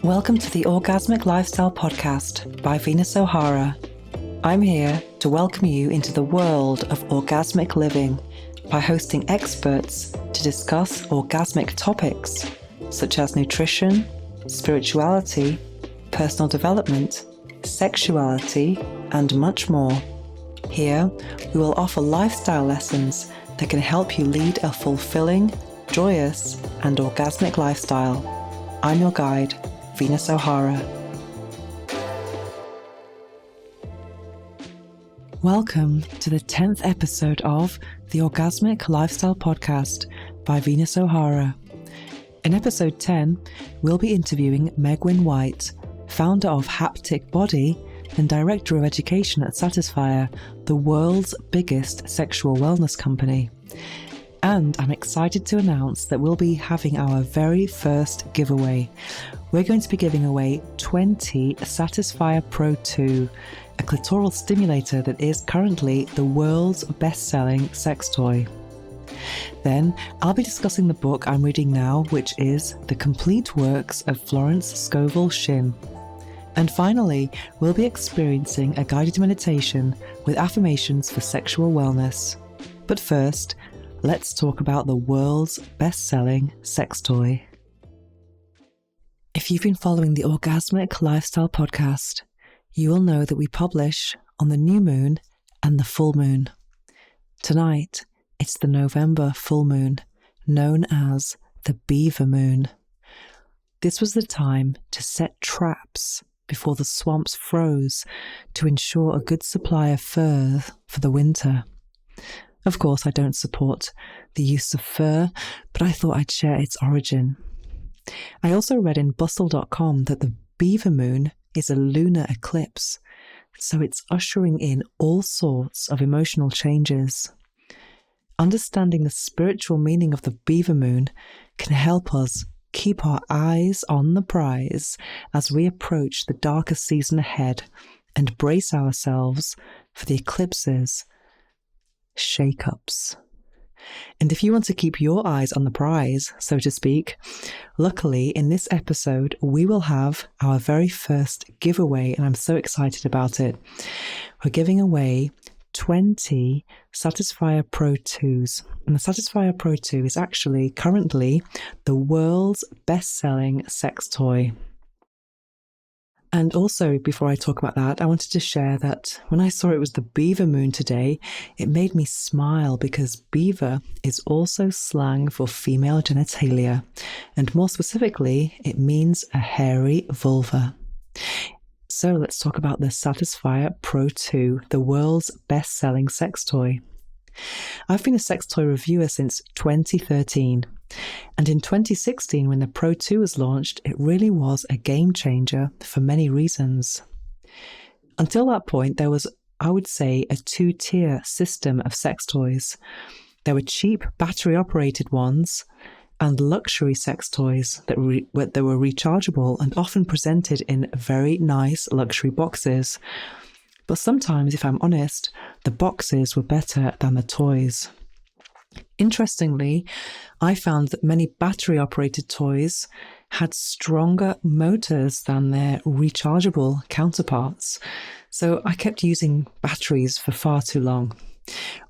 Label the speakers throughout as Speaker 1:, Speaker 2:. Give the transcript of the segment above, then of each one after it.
Speaker 1: Welcome to the Orgasmic Lifestyle Podcast by Venus O'Hara. I'm here to welcome you into the world of orgasmic living by hosting experts to discuss orgasmic topics such as nutrition, spirituality, personal development, sexuality, and much more. Here, we will offer lifestyle lessons that can help you lead a fulfilling, joyous, and orgasmic lifestyle. I'm your guide, Venus O'Hara. Welcome to the 10th episode of the Orgasmic Lifestyle Podcast by Venus O'Hara. In episode 10, we'll be interviewing Megwyn White, founder of Haptic Body and director of education at Satisfyer, the world's biggest sexual wellness company. And I'm excited to announce that we'll be having our very first giveaway. We're going to be giving away 20 Satisfyer Pro 2, a clitoral stimulator that is currently the world's best-selling sex toy. Then I'll be discussing the book I'm reading now, which is The Complete Works of Florence Scovel Shinn. And finally, we'll be experiencing a guided meditation with affirmations for sexual wellness. But first, let's talk about the world's best-selling sex toy. If you've been following the Orgasmic Lifestyle Podcast, you will know that we publish on the new moon and the full moon. Tonight, it's the November full moon, known as the beaver moon. This was the time to set traps before the swamps froze to ensure a good supply of fur for the winter. Of course, I don't support the use of fur, but I thought I'd share its origin. I also read in bustle.com that the beaver moon is a lunar eclipse, so it's ushering in all sorts of emotional changes. Understanding the spiritual meaning of the beaver moon can help us keep our eyes on the prize as we approach the darker season ahead and brace ourselves for the eclipse's shake-ups. And if you want to keep your eyes on the prize, so to speak, luckily in this episode we will have our very first giveaway, and I'm so excited about it. We're giving away 20 Satisfyer Pro 2s, and the Satisfyer Pro 2 is actually currently the world's best-selling sex toy. And also, before I talk about that, I wanted to share that when I saw it was the beaver moon today, it made me smile because beaver is also slang for female genitalia. And more specifically, it means a hairy vulva. So let's talk about the Satisfyer Pro 2, the world's best-selling sex toy. I've been a sex toy reviewer since 2013. And in 2016, when the Pro 2 was launched, it really was a game changer for many reasons. Until that point, there was, I would say, a two-tier system of sex toys. There were cheap battery-operated ones and luxury sex toys that were rechargeable and often presented in very nice luxury boxes. But sometimes, if I'm honest, the boxes were better than the toys. Interestingly, I found that many battery-operated toys had stronger motors than their rechargeable counterparts, so I kept using batteries for far too long.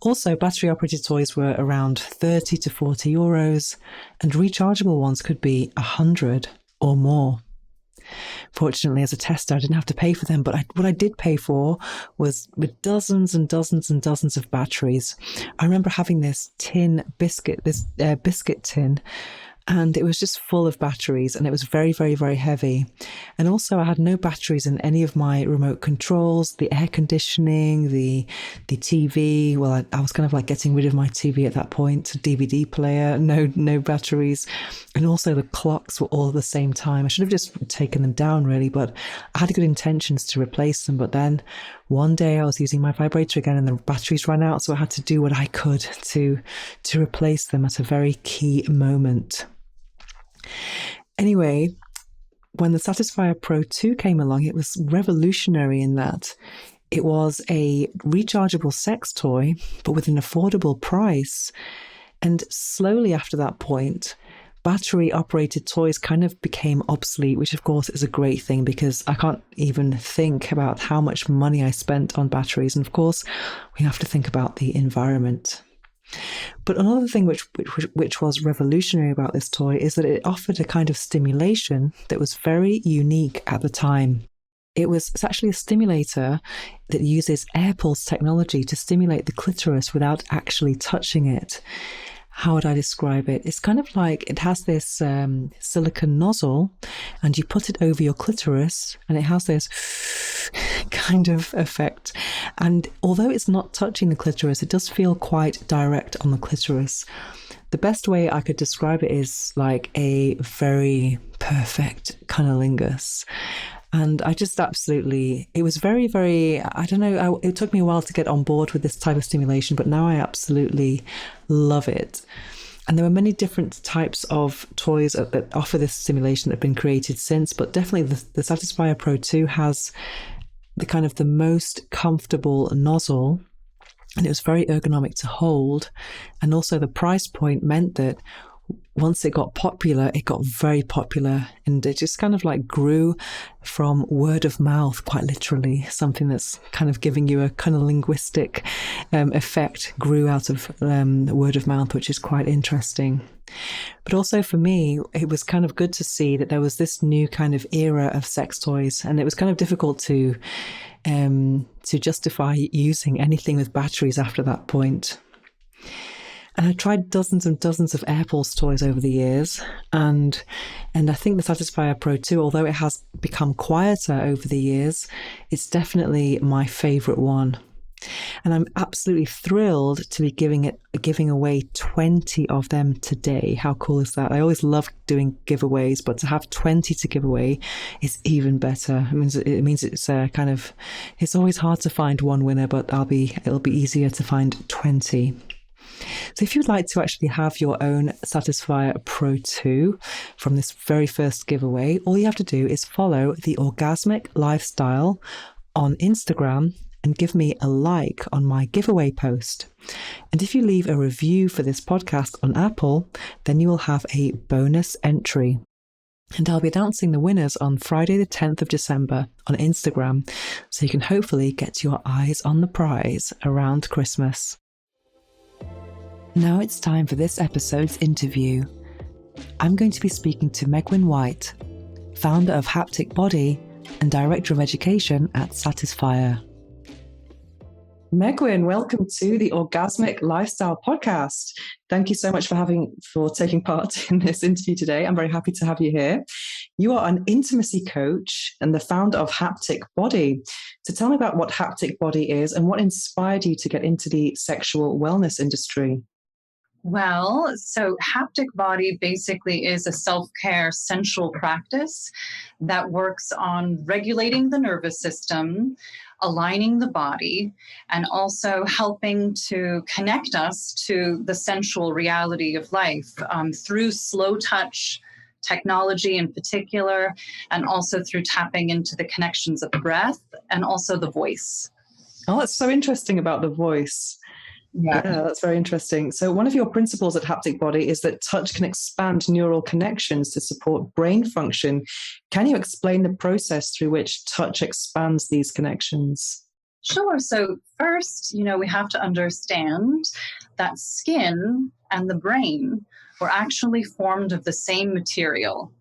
Speaker 1: Also, battery-operated toys were around 30 to 40 euros, and rechargeable ones could be 100 or more. Fortunately, as a tester, I didn't have to pay for them, but what I did pay for was with dozens and dozens and dozens of batteries. I remember having this biscuit tin, and it was just full of batteries, and it was very, very, very heavy. And also, I had no batteries in any of my remote controls, the air conditioning, the TV. Well, I was kind of like getting rid of my TV at that point, DVD player, no batteries. And also the clocks were all at the same time. I should have just taken them down really, but I had good intentions to replace them. But then one day I was using my vibrator again and the batteries ran out, so I had to do what I could to replace them at a very key moment. Anyway, when the Satisfyer Pro 2 came along, it was revolutionary in that it was a rechargeable sex toy, but with an affordable price. And slowly after that point, battery operated toys kind of became obsolete, which of course is a great thing because I can't even think about how much money I spent on batteries. And of course, we have to think about the environment. But another thing which was revolutionary about this toy is that it offered a kind of stimulation that was very unique at the time. It's actually a stimulator that uses air pulse technology to stimulate the clitoris without actually touching it. How would I describe it? It's kind of like it has this silicone nozzle and you put it over your clitoris and it has this kind of effect. And although it's not touching the clitoris, it does feel quite direct on the clitoris. The best way I could describe it is like a very perfect cunnilingus. And I just absolutely, it was very, very, I don't know, it took me a while to get on board with this type of stimulation, but now I absolutely love it. And there were many different types of toys that offer this stimulation that have been created since, but definitely the Satisfyer Pro 2 has the kind of the most comfortable nozzle, and it was very ergonomic to hold. And also the price point meant that once it got popular, it got very popular, and it just kind of like grew from word of mouth, quite literally. Something that's kind of giving you a kind of linguistic effect grew out of word of mouth, which is quite interesting. But also for me, it was kind of good to see that there was this new kind of era of sex toys, and it was kind of difficult to justify using anything with batteries after that point. And I tried dozens and dozens of air pulse toys over the years. And I think the Satisfyer Pro 2, although it has become quieter over the years, it's definitely my favorite one. And I'm absolutely thrilled to be giving away 20 of them today. How cool is that? I always love doing giveaways, but to have 20 to give away is even better. It means it's it's always hard to find one winner, but it'll be easier to find 20. So if you'd like to actually have your own Satisfyer Pro 2 from this very first giveaway, all you have to do is follow the Orgasmic Lifestyle on Instagram and give me a like on my giveaway post. And if you leave a review for this podcast on Apple, then you will have a bonus entry. And I'll be announcing the winners on Friday the 10th of December on Instagram, so you can hopefully get your eyes on the prize around Christmas. Now it's time for this episode's interview. I'm going to be speaking to Megwyn White, founder of Haptic Body and Director of Education at Satisfyer. Megwyn, welcome to the Orgasmic Lifestyle Podcast. Thank you so much for taking part in this interview today. I'm very happy to have you here. You are an intimacy coach and the founder of Haptic Body. So tell me about what Haptic Body is and what inspired you to get into the sexual wellness industry.
Speaker 2: Well, so Haptic Body basically is a self-care sensual practice that works on regulating the nervous system, aligning the body, and also helping to connect us to the sensual reality of life through slow touch technology in particular, and also through tapping into the connections of the breath and also the voice.
Speaker 1: Oh, that's so interesting about the voice. Yeah, that's very interesting. So one of your principles at Haptic Body is that touch can expand neural connections to support brain function. Can you explain the process through which touch expands these connections?
Speaker 2: Sure. So first, we have to understand that skin and the brain were actually formed of the same material.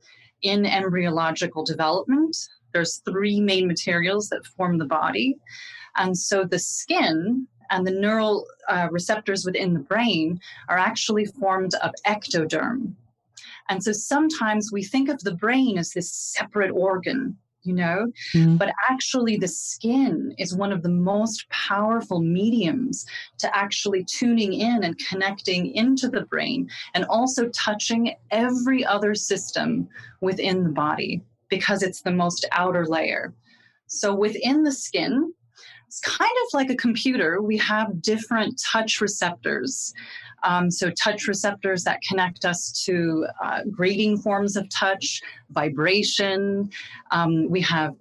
Speaker 2: In embryological development, there's 3 main materials that form the body. And so the skin and the neural receptors within the brain are actually formed of ectoderm. And so sometimes we think of the brain as this separate organ, but actually the skin is one of the most powerful mediums to actually tuning in and connecting into the brain and also touching every other system within the body because it's the most outer layer. So within the skin, it's kind of like a computer. We have different touch receptors. So touch receptors that connect us to grading forms of touch, vibration. We have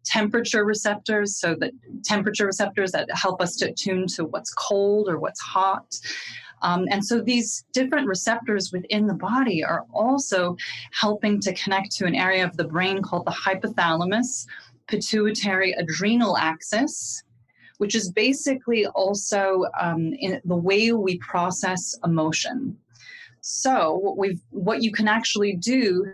Speaker 2: temperature receptors, so the temperature receptors that help us to attune to what's cold or what's hot. And so these different receptors within the body are also helping to connect to an area of the brain called the hypothalamus pituitary adrenal axis, which is basically also in the way we process emotion. So what you can actually do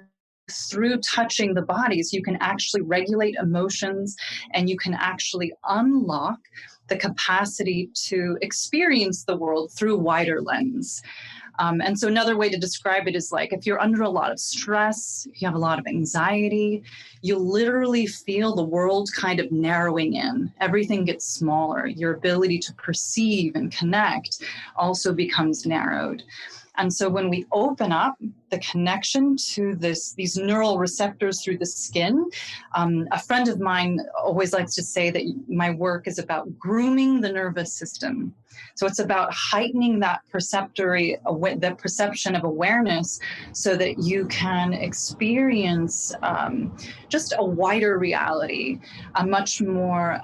Speaker 2: through touching the bodies, you can actually regulate emotions, and you can actually unlock the capacity to experience the world through a wider lens. And so another way to describe it is like if you're under a lot of stress, if you have a lot of anxiety, you literally feel the world kind of narrowing in. Everything gets smaller. Your ability to perceive and connect also becomes narrowed. And so when we open up the connection to these neural receptors through the skin, a friend of mine always likes to say that my work is about grooming the nervous system. So it's about heightening that the perception of awareness so that you can experience just a wider reality, a much more,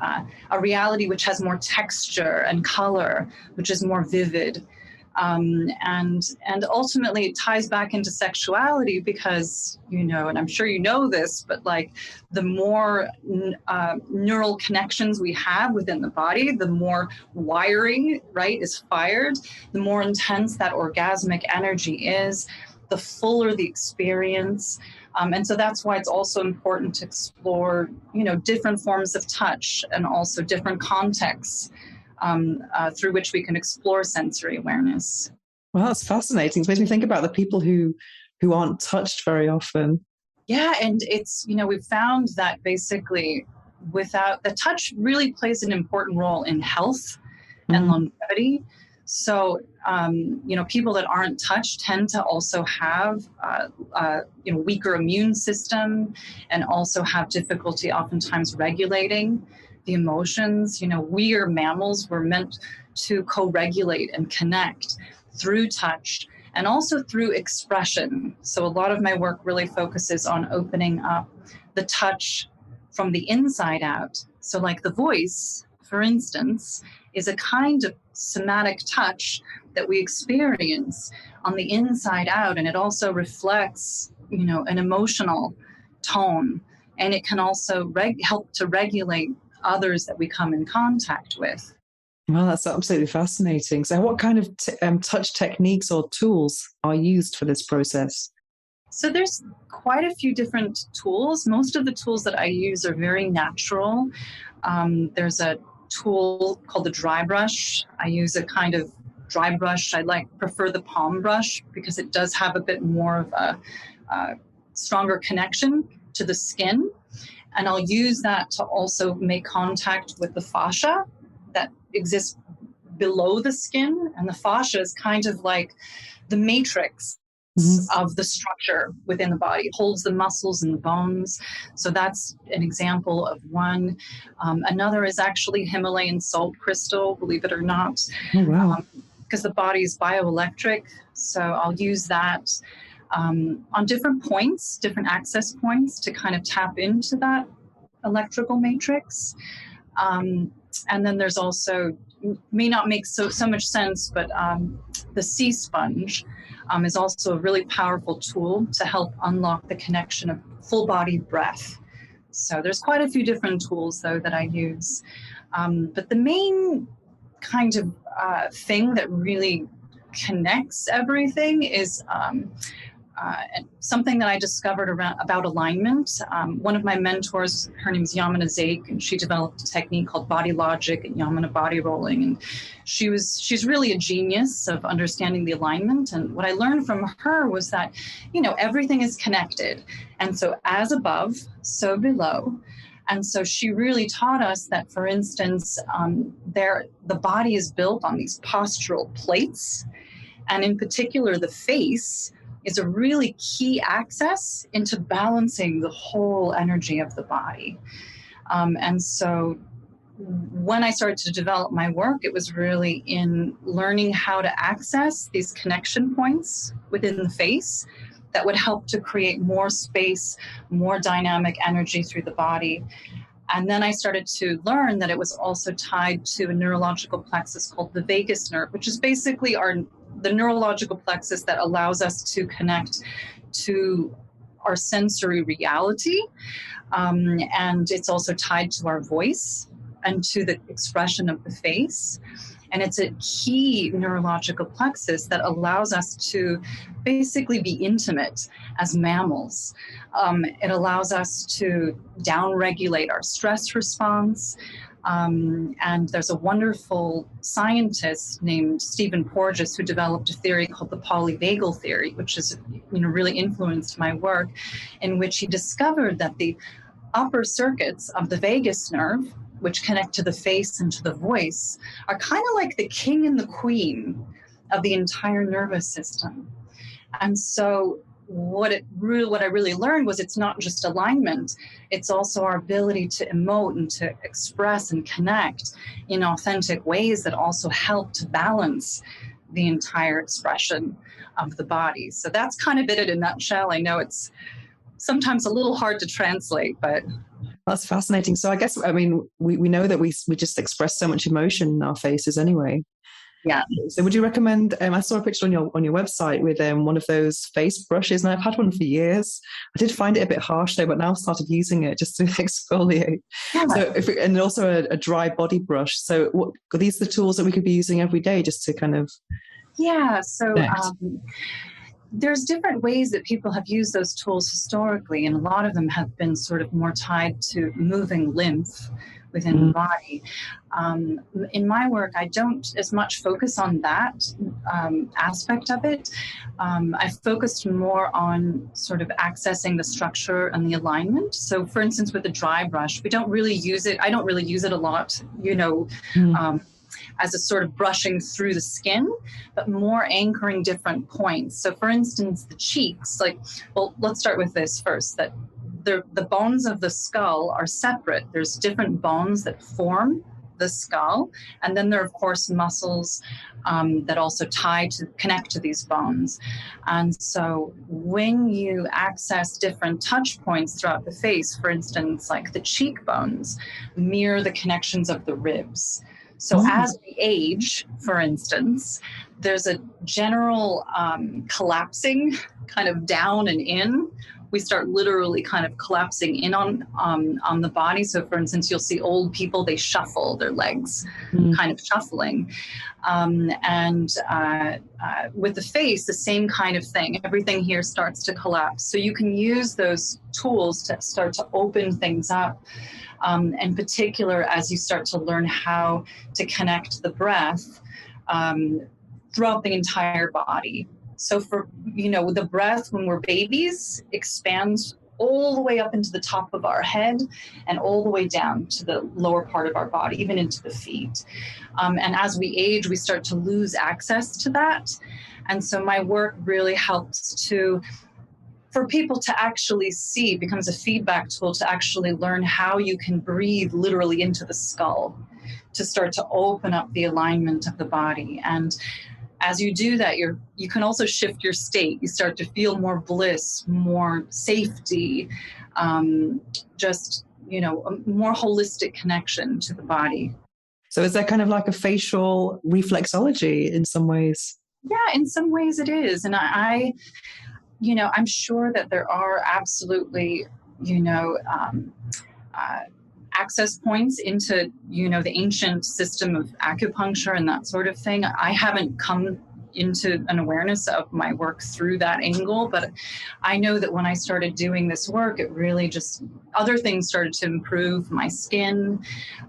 Speaker 2: a reality which has more texture and color, which is more vivid. And ultimately it ties back into sexuality because, and I'm sure you know this, but like the more neural connections we have within the body, the more wiring, right, is fired, the more intense that orgasmic energy is, the fuller the experience. And so that's why it's also important to explore, different forms of touch and also different contexts through which we can explore sensory awareness.
Speaker 1: Well, that's fascinating. It makes me think about the people who aren't touched very often.
Speaker 2: Yeah, and it's, we've found that basically without the touch really plays an important role in health and longevity. So, people that aren't touched tend to also have, weaker immune system and also have difficulty oftentimes regulating the emotions. We are mammals. We're meant to co-regulate and connect through touch and also through expression. So a lot of my work really focuses on opening up the touch from the inside out. So like the voice, for instance, is a kind of somatic touch that we experience on the inside out, and it also reflects, an emotional tone, and it can also help to regulate others that we come in contact with.
Speaker 1: Well, that's absolutely fascinating. So what kind of touch techniques or tools are used for this process?
Speaker 2: So there's quite a few different tools. Most of the tools that I use are very natural. There's a tool called the dry brush. I use a kind of dry brush. prefer the palm brush because it does have a bit more of a stronger connection to the skin. And I'll use that to also make contact with the fascia that exists below the skin. And the fascia is kind of like the matrix of the structure within the body. It holds the muscles and the bones. So that's an example of one. Another is actually Himalayan salt crystal, believe it or not.
Speaker 1: Oh, wow.
Speaker 2: Because the body is bioelectric. So I'll use that on different points, different access points to kind of tap into that electrical matrix. And then there's also, may not make so much sense, but the sea sponge is also a really powerful tool to help unlock the connection of full body breath. So there's quite a few different tools, though, that I use. But the main kind of thing that really connects everything is something that I discovered about alignment. One of my mentors, her name is Yamana Zake, and she developed a technique called body logic and Yamana body rolling. And she's really a genius of understanding the alignment. And what I learned from her was that, everything is connected. And so as above, so below. And so she really taught us that, for instance, the body is built on these postural plates. And in particular, the face is a really key access into balancing the whole energy of the body. And so when I started to develop my work, it was really in learning how to access these connection points within the face that would help to create more space, more dynamic energy through the body. And then I started to learn that it was also tied to a neurological plexus called the vagus nerve, which is basically our the neurological plexus that allows us to connect to our sensory reality. And it's also tied to our voice and to the expression of the face. And it's a key neurological plexus that allows us to basically be intimate as mammals. It allows us to downregulate our stress response. And there's a wonderful scientist named Stephen Porges who developed a theory called the polyvagal theory, which has really influenced my work, in which he discovered that the upper circuits of the vagus nerve, which connect to the face and to the voice, are kind of like the king and the queen of the entire nervous system. And so what I really learned was it's not just alignment, it's also our ability to emote and to express and connect in authentic ways that also help to balance the entire expression of the body. So that's kind of it in a nutshell. I know it's sometimes a little hard to translate, but
Speaker 1: that's fascinating. So I guess, I mean, we know that we just express so much emotion in our faces anyway.
Speaker 2: Yeah.
Speaker 1: So would you recommend, I saw a picture on your website with one of those face brushes, and I've had one for years. I did find it a bit harsh though, but now I've started using it just to exfoliate. Yeah. So and also a dry body brush. So what are these the tools that we could be using every day just to kind of...
Speaker 2: Yeah. So there's different ways that people have used those tools historically, and a lot of them have been sort of more tied to moving lymph within the body. In my work, I don't as much focus on that aspect of it. I focused more on sort of accessing the structure and the alignment. So for instance, with the dry brush, we don't really use it. I don't really use it a lot, as a sort of brushing through the skin, but more anchoring different points. So for instance, the cheeks, let's start with this first, that the bones of the skull are separate. There's different bones that form the skull. And then there are, of course, muscles that also connect to these bones. And so when you access different touch points throughout the face, for instance, like the cheekbones mirror the connections of the ribs. So as we age, for instance, there's a general collapsing kind of down and in. We start literally kind of collapsing in on the body. So for instance, you'll see old people, they shuffle their legs, kind of shuffling. With the face, the same kind of thing. Everything here starts to collapse. So you can use those tools to start to open things up. In particular, as you start to learn how to connect the breath throughout the entire body. So for, the breath when we're babies expands all the way up into the top of our head and all the way down to the lower part of our body, even into the feet. And as we age, we start to lose access to that. And so my work really helps for people to actually see, becomes a feedback tool to actually learn how you can breathe literally into the skull to start to open up the alignment of the body. And as you do that, you can also shift your state. You start to feel more bliss, more safety, just, a more holistic connection to the body.
Speaker 1: So is that kind of like a facial reflexology in some ways?
Speaker 2: Yeah, in some ways it is. And I'm sure that there are absolutely, access points into, the ancient system of acupuncture and that sort of thing. I haven't come into an awareness of my work through that angle, but I know that when I started doing this work, it really just, other things started to improve my skin,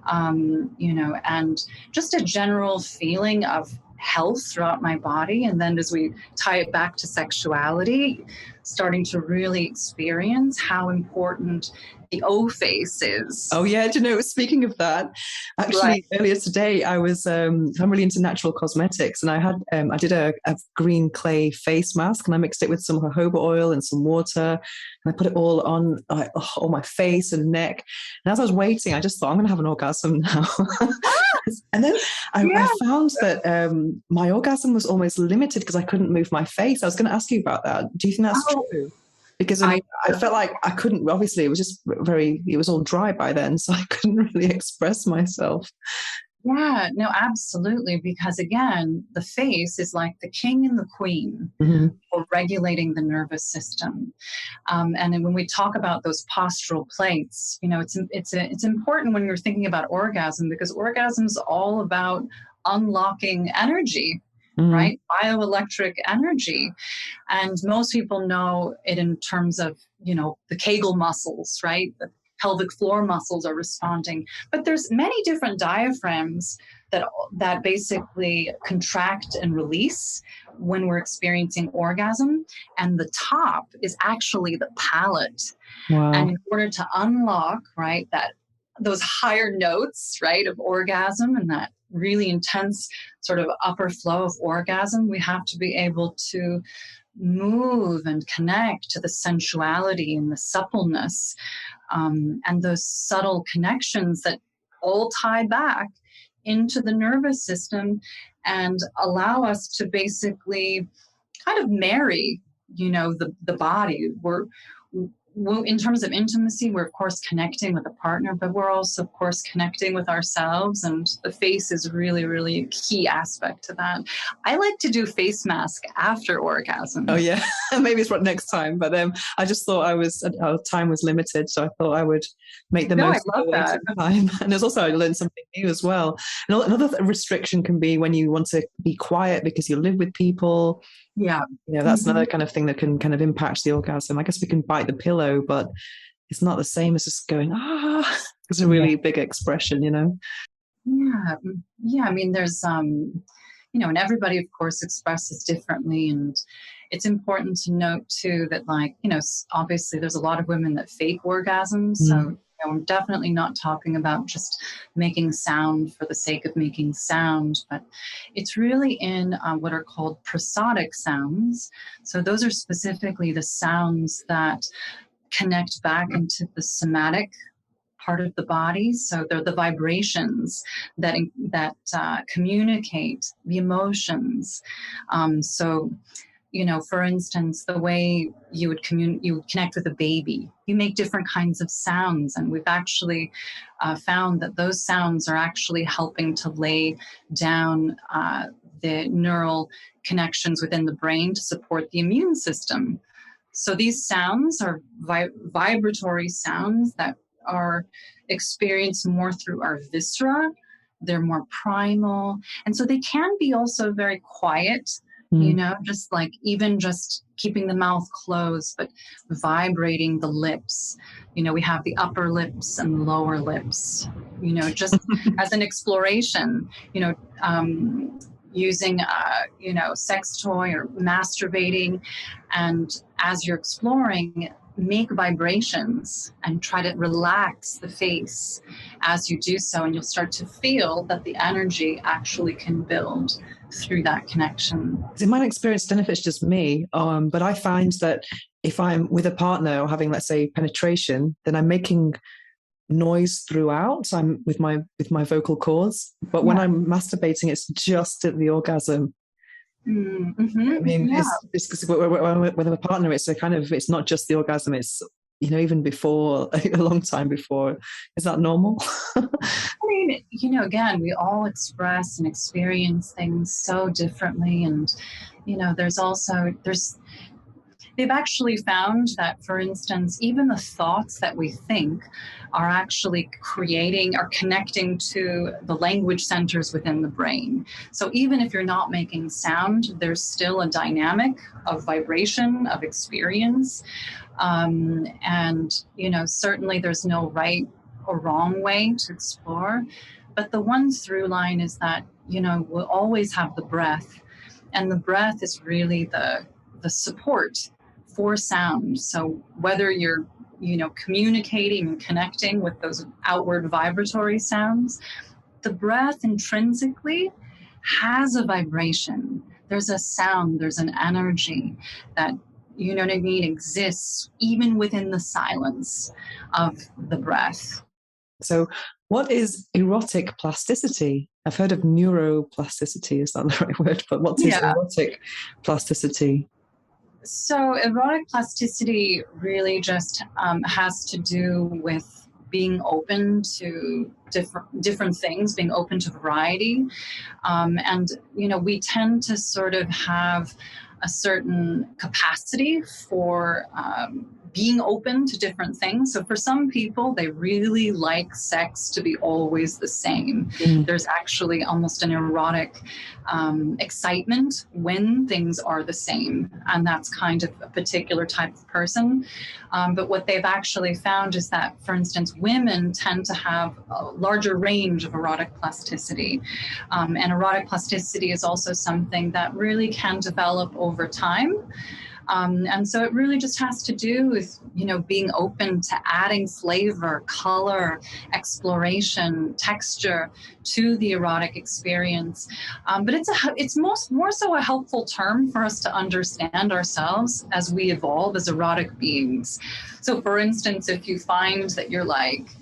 Speaker 2: and just a general feeling of health throughout my body. And then as we tie it back to sexuality, starting to really experience how important the O face is.
Speaker 1: Oh yeah, speaking of that, actually earlier today I was I'm really into natural cosmetics, and I did a green clay face mask, and I mixed it with some jojoba oil and some water, and I put it all on my face and neck. And as I was waiting, I just thought, I'm going to have an orgasm now. And then I found that my orgasm was almost limited because I couldn't move my face. I was going to ask you about that. Do you think that's true? Because I felt like I couldn't, obviously it was just it was all dry by then, so I couldn't really express myself.
Speaker 2: Yeah, no, absolutely. Because again, the face is like the king and the queen
Speaker 1: Mm-hmm.
Speaker 2: for regulating the nervous system. And then when we talk about those postural plates, it's important when you're thinking about orgasm, because orgasm is all about unlocking energy,
Speaker 1: Mm-hmm.
Speaker 2: right? Bioelectric energy. And most people know it in terms of, the Kegel muscles, right? The pelvic floor muscles are responding. But there's many different diaphragms that basically contract and release when we're experiencing orgasm. And the top is actually the palate. And
Speaker 1: Wow.
Speaker 2: in order to unlock, right, that those higher notes, right, of orgasm and that really intense sort of upper flow of orgasm, we have to be able to move and connect to the sensuality and the suppleness, and those subtle connections that all tie back into the nervous system and allow us to basically kind of marry, the body. In terms of intimacy, we're of course connecting with a partner, but we're also of course connecting with ourselves, and the face is really, really a key aspect to that. I like to do face mask after orgasm.
Speaker 1: Oh yeah, maybe it's what next time. But I just thought our time was limited, so I thought I would make the
Speaker 2: No, I
Speaker 1: most of
Speaker 2: love
Speaker 1: the
Speaker 2: that.
Speaker 1: waiting time. And there's also I learned something new as well. And another restriction can be when you want to be quiet because you live with people.
Speaker 2: Yeah.
Speaker 1: That's another kind of thing that can kind of impact the orgasm. I guess we can bite the pillow, but it's not the same as just going ah. It's a really big expression.
Speaker 2: Yeah. Yeah. I mean, there's and everybody of course expresses differently, and it's important to note too that, like, obviously there's a lot of women that fake orgasms. So I'm definitely not talking about just making sound for the sake of making sound, but it's really in what are called prosodic sounds. So those are specifically the sounds that connect back into the somatic part of the body. So they're the vibrations that communicate the emotions. So, for instance, the way you would connect with a baby, you make different kinds of sounds, and we've actually found that those sounds are actually helping to lay down the neural connections within the brain to support the immune system. So these sounds are vibratory sounds that are experienced more through our viscera. They're more primal. And so they can be also very quiet, just like even just keeping the mouth closed, but vibrating the lips. We have the upper lips and lower lips, just as an exploration, using sex toy or masturbating, and as you're exploring, make vibrations and try to relax the face as you do so, and you'll start to feel that the energy actually can build through that connection.
Speaker 1: In my experience, I don't know if it's just me, but I find that if I'm with a partner or having, let's say, penetration, then I'm making noise throughout. I'm with my vocal cords, but when I'm masturbating, it's just at the orgasm.
Speaker 2: Mm-hmm.
Speaker 1: I mean, it's because with a partner, it's not just the orgasm. It's even before, a long time before. Is that normal?
Speaker 2: I mean, again, we all express and experience things so differently, and they've actually found that, for instance, even the thoughts that we think are actually connecting to the language centers within the brain. So even if you're not making sound, there's still a dynamic of vibration, of experience. And, certainly there's no right or wrong way to explore. But the one through line is that, we'll always have the breath. And the breath is really the support for sound. So whether you're, communicating and connecting with those outward vibratory sounds, the breath intrinsically has a vibration. There's a sound, there's an energy that, exists even within the silence of the breath.
Speaker 1: So what is erotic plasticity? I've heard of neuroplasticity. Is that the right word? But what is erotic plasticity?
Speaker 2: So erotic plasticity really just has to do with being open to different things, being open to variety. And, we tend to sort of have a certain capacity for being open to different things. So for some people, they really like sex to be always the same. There's actually almost an erotic excitement when things are the same. And that's kind of a particular type of person. But what they've actually found is that, for instance, women tend to have a larger range of erotic plasticity. And erotic plasticity is also something that really can develop over time. And so it really just has to do with, being open to adding flavor, color, exploration, texture to the erotic experience. But it's more so a helpful term for us to understand ourselves as we evolve as erotic beings. So for instance, if you find that you're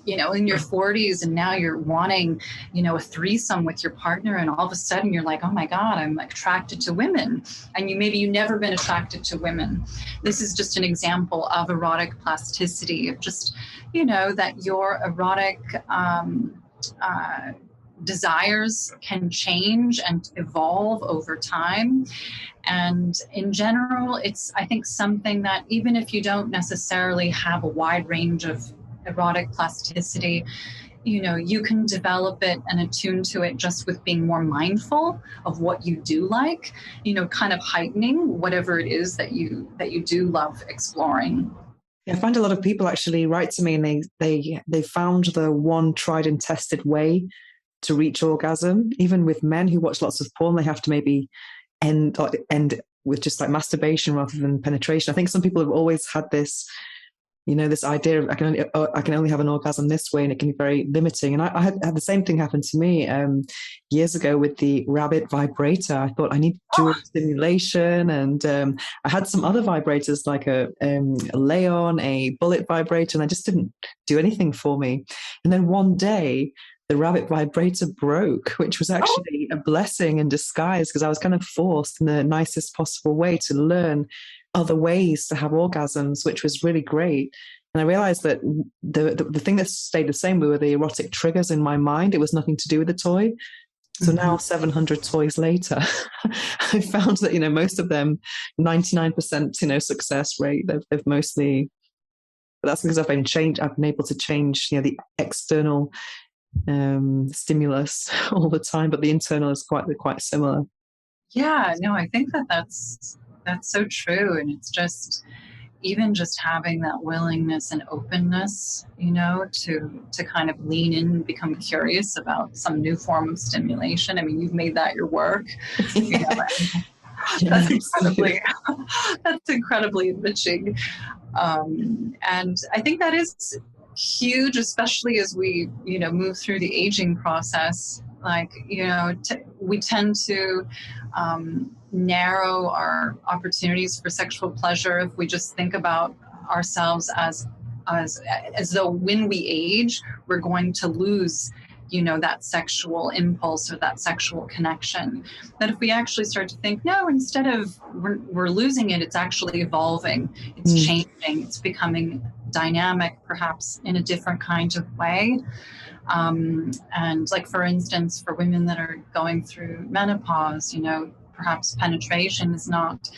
Speaker 2: in your 40s and now you're wanting, a threesome with your partner, and all of a sudden you're like, oh my God, I'm attracted to women. And maybe you've never been attracted to women. This is just an example of erotic plasticity, of just, that your erotic desires can change and evolve over time. And in general, it's, I think, something that even if you don't necessarily have a wide range of erotic plasticity, you can develop it and attune to it just with being more mindful of what you do like, kind of heightening whatever it is that you do love exploring.
Speaker 1: Yeah, I find a lot of people actually write to me and they found the one tried and tested way to reach orgasm. Even with men who watch lots of porn, they have to maybe end with just like masturbation rather than penetration. I think some people have always had this, this idea of I can only have an orgasm this way, and it can be very limiting. And I had the same thing happen to me years ago with the rabbit vibrator. I thought I need dual stimulation, and I had some other vibrators like a Leon, a bullet vibrator, and I just didn't do anything for me. And then one day, the rabbit vibrator broke, which was actually a blessing in disguise, because I was kind of forced in the nicest possible way to learn other ways to have orgasms, which was really great. And I realized that the thing that stayed the same were the erotic triggers in my mind. It was nothing to do with the toy. So now 700 toys later, I found that, most of them, 99%, success rate, they've mostly, but that's because I've been able to change, the external stimulus all the time, but the internal is quite similar.
Speaker 2: Yeah, no, I think that's so true. And it's just, even just having that willingness and openness, to kind of lean in and become curious about some new form of stimulation. I mean, you've made that your work. That's incredibly enriching. And I think that is huge, especially as we, move through the aging process. Like, we tend to narrow our opportunities for sexual pleasure if we just think about ourselves as though when we age, we're going to lose, that sexual impulse or that sexual connection. That if we actually start to think, no, instead of we're losing it, it's actually evolving, it's changing, it's becoming dynamic, perhaps in a different kind of way. And like, for instance, for women that are going through menopause, perhaps penetration is not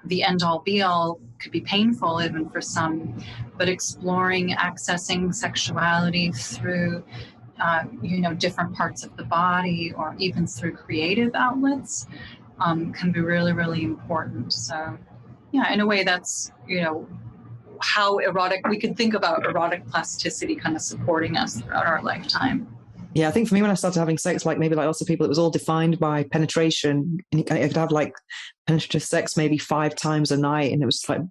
Speaker 2: the end all be all, could be painful even for some, but exploring, accessing sexuality through, different parts of the body or even through creative outlets can be really, really important. So yeah, in a way that's, how we could think about erotic plasticity kind of supporting us throughout our lifetime.
Speaker 1: Yeah, I think for me, when I started having sex, like maybe like lots of people, it was all defined by penetration. And I could have like penetrative sex maybe 5 times a night, and it was like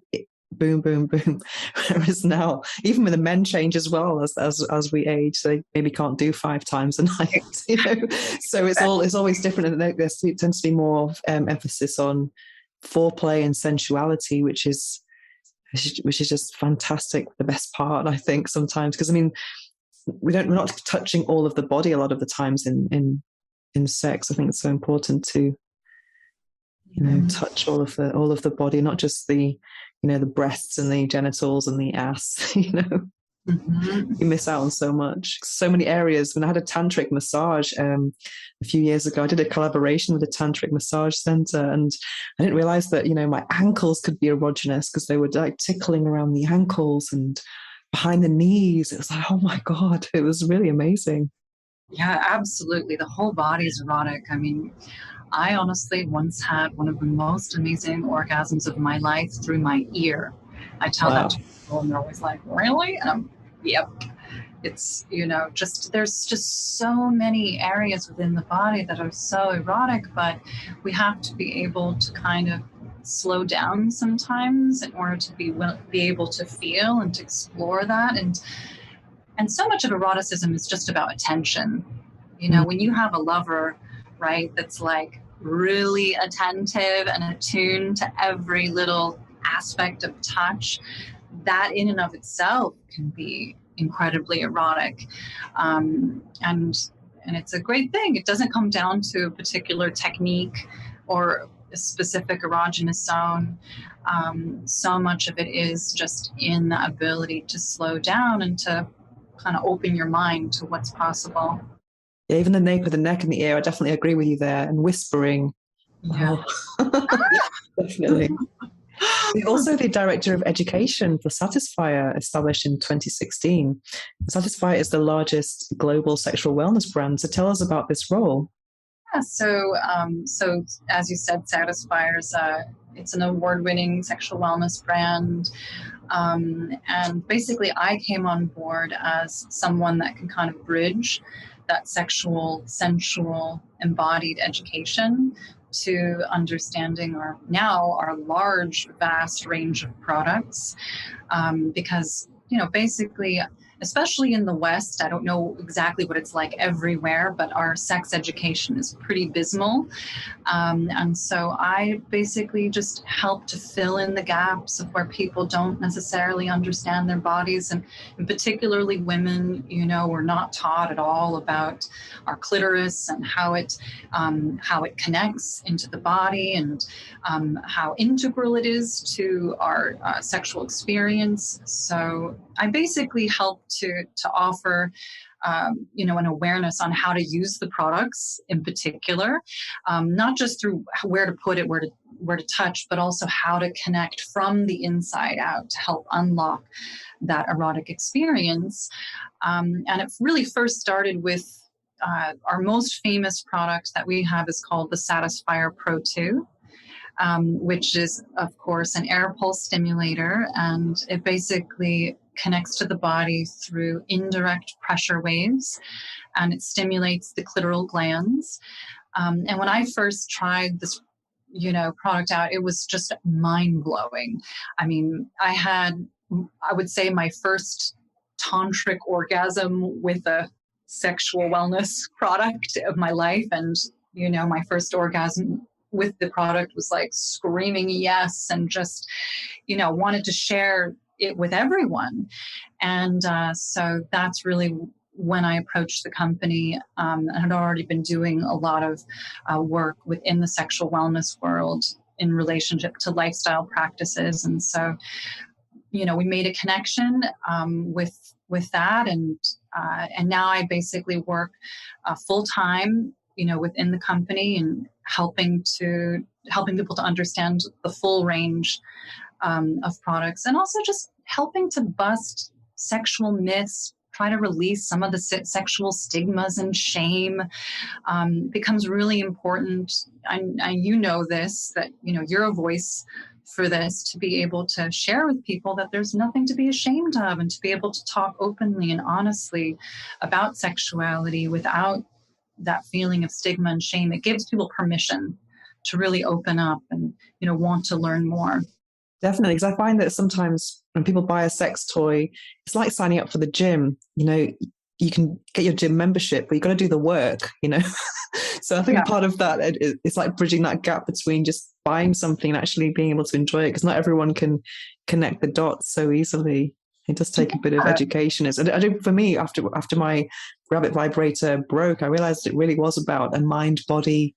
Speaker 1: boom, boom, boom. Whereas now, even when the men change as well as we age, they maybe can't do 5 times a night. So it's always different, and there tends to be more emphasis on foreplay and sensuality, which is just fantastic. The best part, I think, sometimes, because I mean, we're not touching all of the body a lot of the times in sex. I think it's so important to touch all of the body, not just the the breasts and the genitals and the ass.
Speaker 2: Mhm.
Speaker 1: You miss out on so much, so many areas. When I had a tantric massage a few years ago, I did a collaboration with a tantric massage center, and I didn't realize that, my ankles could be erogenous because they were like tickling around the ankles and behind the knees. It was like, oh my God, it was really amazing.
Speaker 2: Yeah, absolutely. The whole body is erotic. I mean, I honestly once had one of the most amazing orgasms of my life through my ear. I tell that to
Speaker 1: Wow.
Speaker 2: people and they're always like, really? Yep. It's, just there's just so many areas within the body that are so erotic, but we have to be able to kind of slow down sometimes in order to be able to feel and to explore that. And so much of eroticism is just about attention.
Speaker 1: Mm.
Speaker 2: When you have a lover, right, that's like really attentive and attuned to every little aspect of touch, that in and of itself can be incredibly erotic. And it's a great thing. It doesn't come down to a particular technique or a specific erogenous zone. So much of it is just in the ability to slow down and to kind of open your mind to what's possible.
Speaker 1: Yeah, even the nape of the neck and the ear, I definitely agree with you there. And whispering.
Speaker 2: Yeah.
Speaker 1: Oh, definitely. Also, the director of education for Satisfyer, established in 2016. Satisfyer is the largest global sexual wellness brand. So tell us about this role.
Speaker 2: Yeah, so as you said, Satisfyers, it's an award-winning sexual wellness brand. And basically, I came on board as someone that can kind of bridge that sexual, sensual, embodied education to understanding our large, vast range of products. Because, basically, especially in the West, I don't know exactly what it's like everywhere, but our sex education is pretty abysmal. And so I basically just help to fill in the gaps of where people don't necessarily understand their bodies. And particularly women, we're not taught at all about our clitoris and how it connects into the body, and how integral it is to our sexual experience. So I basically help to offer an awareness on how to use the products in particular, not just through where to put it, where to touch, but also how to connect from the inside out to help unlock that erotic experience. And it really first started with our most famous product that we have is called the Satisfyer Pro 2. Which is, of course, an air pulse stimulator, and it basically connects to the body through indirect pressure waves, and it stimulates the clitoral glands. And when I first tried this, product out, it was just mind blowing. I mean, I would say, my first tantric orgasm with a sexual wellness product of my life, and my first orgasm with the product was like screaming yes, and just wanted to share it with everyone. And so that's really when I approached the company. I had already been doing a lot of work within the sexual wellness world in relationship to lifestyle practices. And so, we made a connection with that. And now I basically work full time, within the company, and helping people to understand the full range of products, and also just helping to bust sexual myths, try to release some of the sexual stigmas and shame. Becomes really important. And you know this, that you're a voice for this, to be able to share with people that there's nothing to be ashamed of, and to be able to talk openly and honestly about sexuality without that feeling of stigma and shame. It gives people permission to really open up and want to learn more.
Speaker 1: Definitely, because I find that sometimes when people buy a sex toy, it's like signing up for the gym. You can get your gym membership, but you've got to do the work. So I think part of that, it's like bridging that gap between just buying something and actually being able to enjoy it, because not everyone can connect the dots so easily. It does take a bit of education. I do, for me, after my rabbit vibrator broke, I realized it really was about a mind-body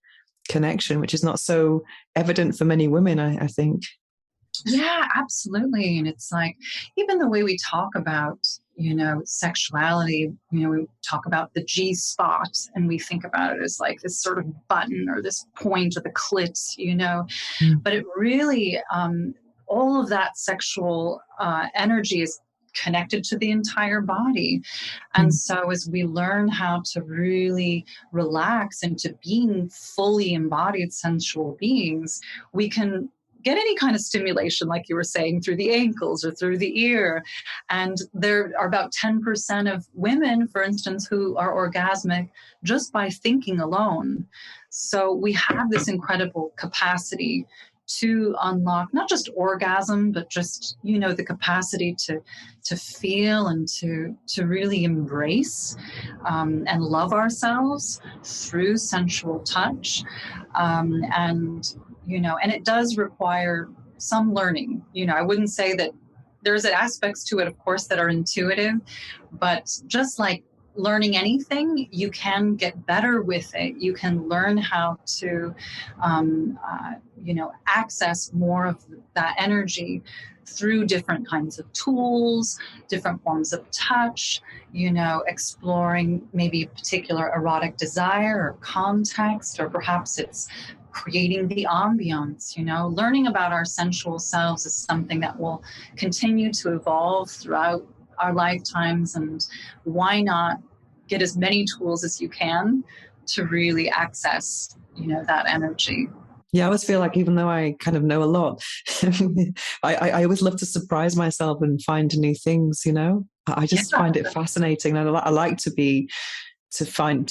Speaker 1: connection, which is not so evident for many women, I think.
Speaker 2: Yeah, absolutely. And it's like, even the way we talk about, sexuality, we talk about the G spot and we think about it as like this sort of button or this point or the clit, but it really, all of that sexual energy is connected to the entire body. And so as we learn how to really relax into being fully embodied sensual beings, we can get any kind of stimulation, like you were saying, through the ankles or through the ear. And there are about 10% of women, for instance, who are orgasmic just by thinking alone. So we have this incredible capacity to unlock not just orgasm, but just, the capacity to feel and to really embrace and love ourselves through sensual touch. And it does require some learning. I wouldn't say that there's aspects to it, of course, that are intuitive, but just like learning anything, you can get better with it. You can learn how to, access more of that energy through different kinds of tools, different forms of touch, exploring maybe a particular erotic desire or context, or perhaps it's creating the ambiance. Learning about our sensual selves is something that will continue to evolve throughout our lifetimes, and why not get as many tools as you can to really access, that energy.
Speaker 1: Yeah, I always feel like even though I kind of know a lot, I always love to surprise myself and find new things, I just find it fascinating. And I like to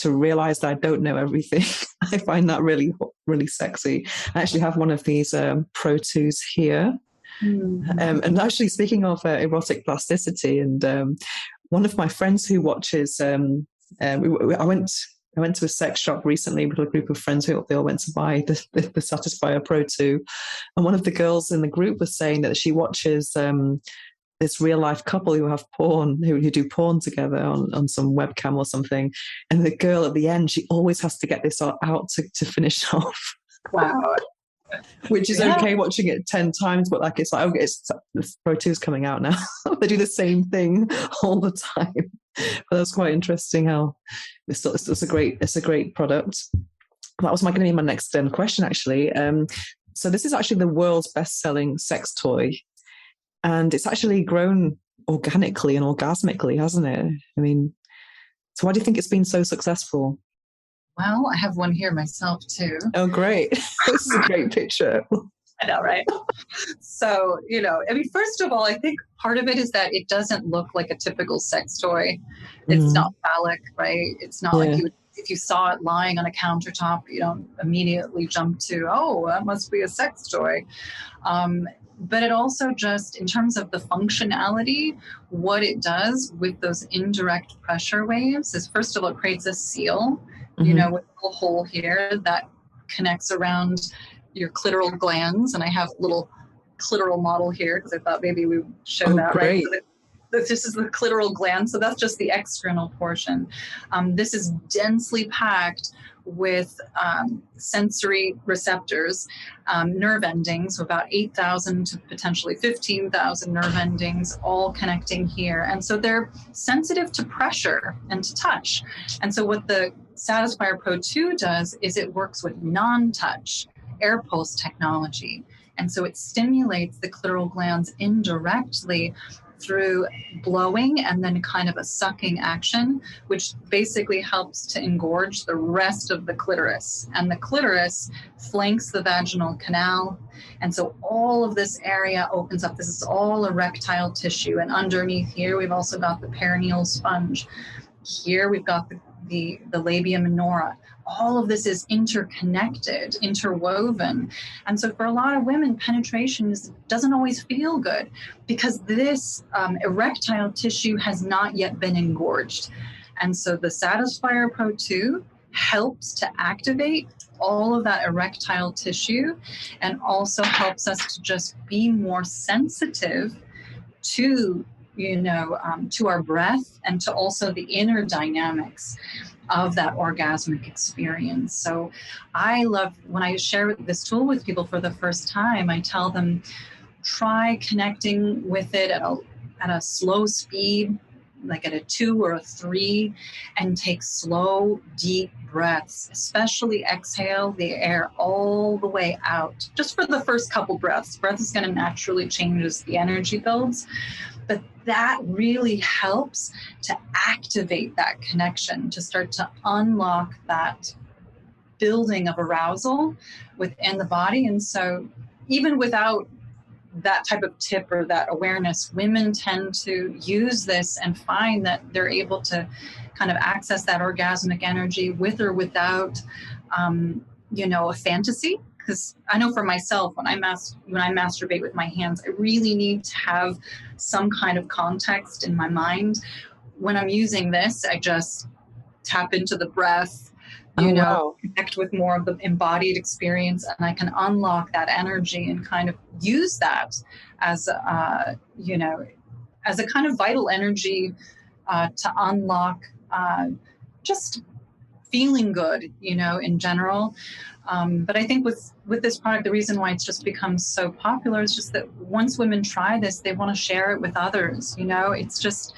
Speaker 1: realize that I don't know everything. I find that really, really sexy. I actually have one of these Pro 2s here. And actually, speaking of erotic plasticity, and one of my friends who watches, I went to a sex shop recently with a group of friends who they all went to buy the Satisfyer Pro 2. And one of the girls in the group was saying that she watches this real life couple who have porn, who do porn together on some webcam or something. And the girl at the end, she always has to get this out to finish off.
Speaker 2: Wow.
Speaker 1: Which is okay watching it 10 times, but like it's like, okay, the Pro 2 is coming out now. They do the same thing all the time. But that's quite interesting how it's a great product. That was going to be my next question, actually. So this is actually the world's best-selling sex toy, and it's actually grown organically and orgasmically, hasn't it? I mean, so why do you think it's been so successful?
Speaker 2: Well, I have one here myself too.
Speaker 1: Oh, great. This is a great picture.
Speaker 2: I know, right? So, first of all, I think part of it is that it doesn't look like a typical sex toy. It's not phallic, right? It's not like if you saw it lying on a countertop, you don't immediately jump to, oh, that must be a sex toy. But it also just, in terms of the functionality, what it does with those indirect pressure waves is, first of all, it creates a seal, with a little hole here that connects around your clitoral glands. And I have a little clitoral model here because I thought maybe we would show that,
Speaker 1: great.
Speaker 2: Right? So this is the clitoral gland. So that's just the external portion. This is densely packed with sensory receptors, nerve endings, so about 8,000 to potentially 15,000 nerve endings, all connecting here. And so they're sensitive to pressure and to touch. And so what the Satisfyer Pro 2 does is it works with non-touch air pulse technology. And so it stimulates the clitoral glands indirectly through blowing and then kind of a sucking action, which basically helps to engorge the rest of the clitoris. And the clitoris flanks the vaginal canal. And so all of this area opens up. This is all erectile tissue. And underneath here, we've also got the perineal sponge. Here we've got the labia minora. All of this is interconnected, interwoven. And so for a lot of women, penetration doesn't always feel good because this erectile tissue has not yet been engorged. And so the Satisfyer Pro 2 helps to activate all of that erectile tissue and also helps us to just be more sensitive to to our breath and to also the inner dynamics of that orgasmic experience. So I love when I share this tool with people for the first time, I tell them, try connecting with it at a slow speed, like at a 2 or a 3, and take slow, deep breaths, especially exhale the air all the way out. Just for the first couple breaths. Breath is going to naturally change as the energy builds, but that really helps to activate that connection, to start to unlock that building of arousal within the body. And so even without that type of tip or that awareness, women tend to use this and find that they're able to kind of access that orgasmic energy with or without, a fantasy. Because I know for myself, when I masturbate with my hands, I really need to have some kind of context in my mind. When I'm using this, I just tap into the breath,
Speaker 1: Oh, wow.
Speaker 2: connect with more of the embodied experience, and I can unlock that energy and kind of use that as as a kind of vital energy to unlock just feeling good, in general. But I think with this product, the reason why it's just become so popular is just that once women try this, they want to share it with others. It's just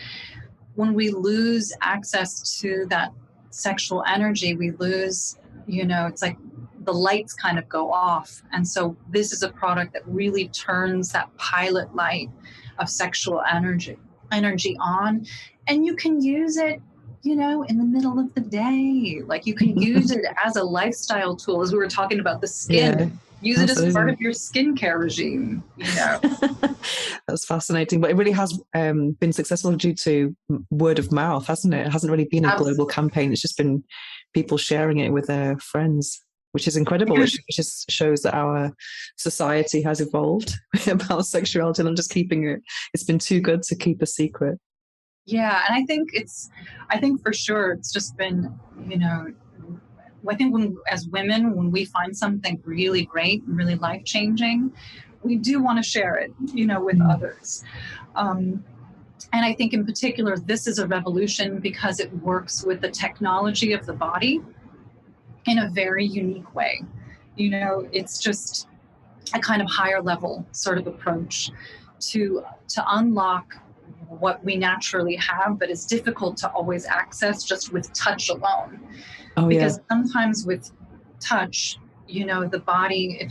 Speaker 2: when we lose access to that sexual energy, we lose, it's like the lights kind of go off. And so this is a product that really turns that pilot light of sexual energy on. And you can use it, in the middle of the day. Like you can use it as a lifestyle tool, as we were talking about the skin.
Speaker 1: Yeah,
Speaker 2: Use it as part of your skincare regime,
Speaker 1: That's fascinating. But it really has been successful due to word of mouth, hasn't it? It hasn't really been a global campaign. It's just been people sharing it with their friends, which is incredible. Which just shows that our society has evolved about sexuality and just keeping it. It's been too good to keep a secret.
Speaker 2: Yeah, and I think for sure it's just been, I think as women, when we find something really great and really life-changing, we do want to share it, with others. And I think in particular, this is a revolution because it works with the technology of the body in a very unique way. It's just a kind of higher level sort of approach to unlock what we naturally have, but is difficult to always access just with touch alone. Because sometimes with touch, the body,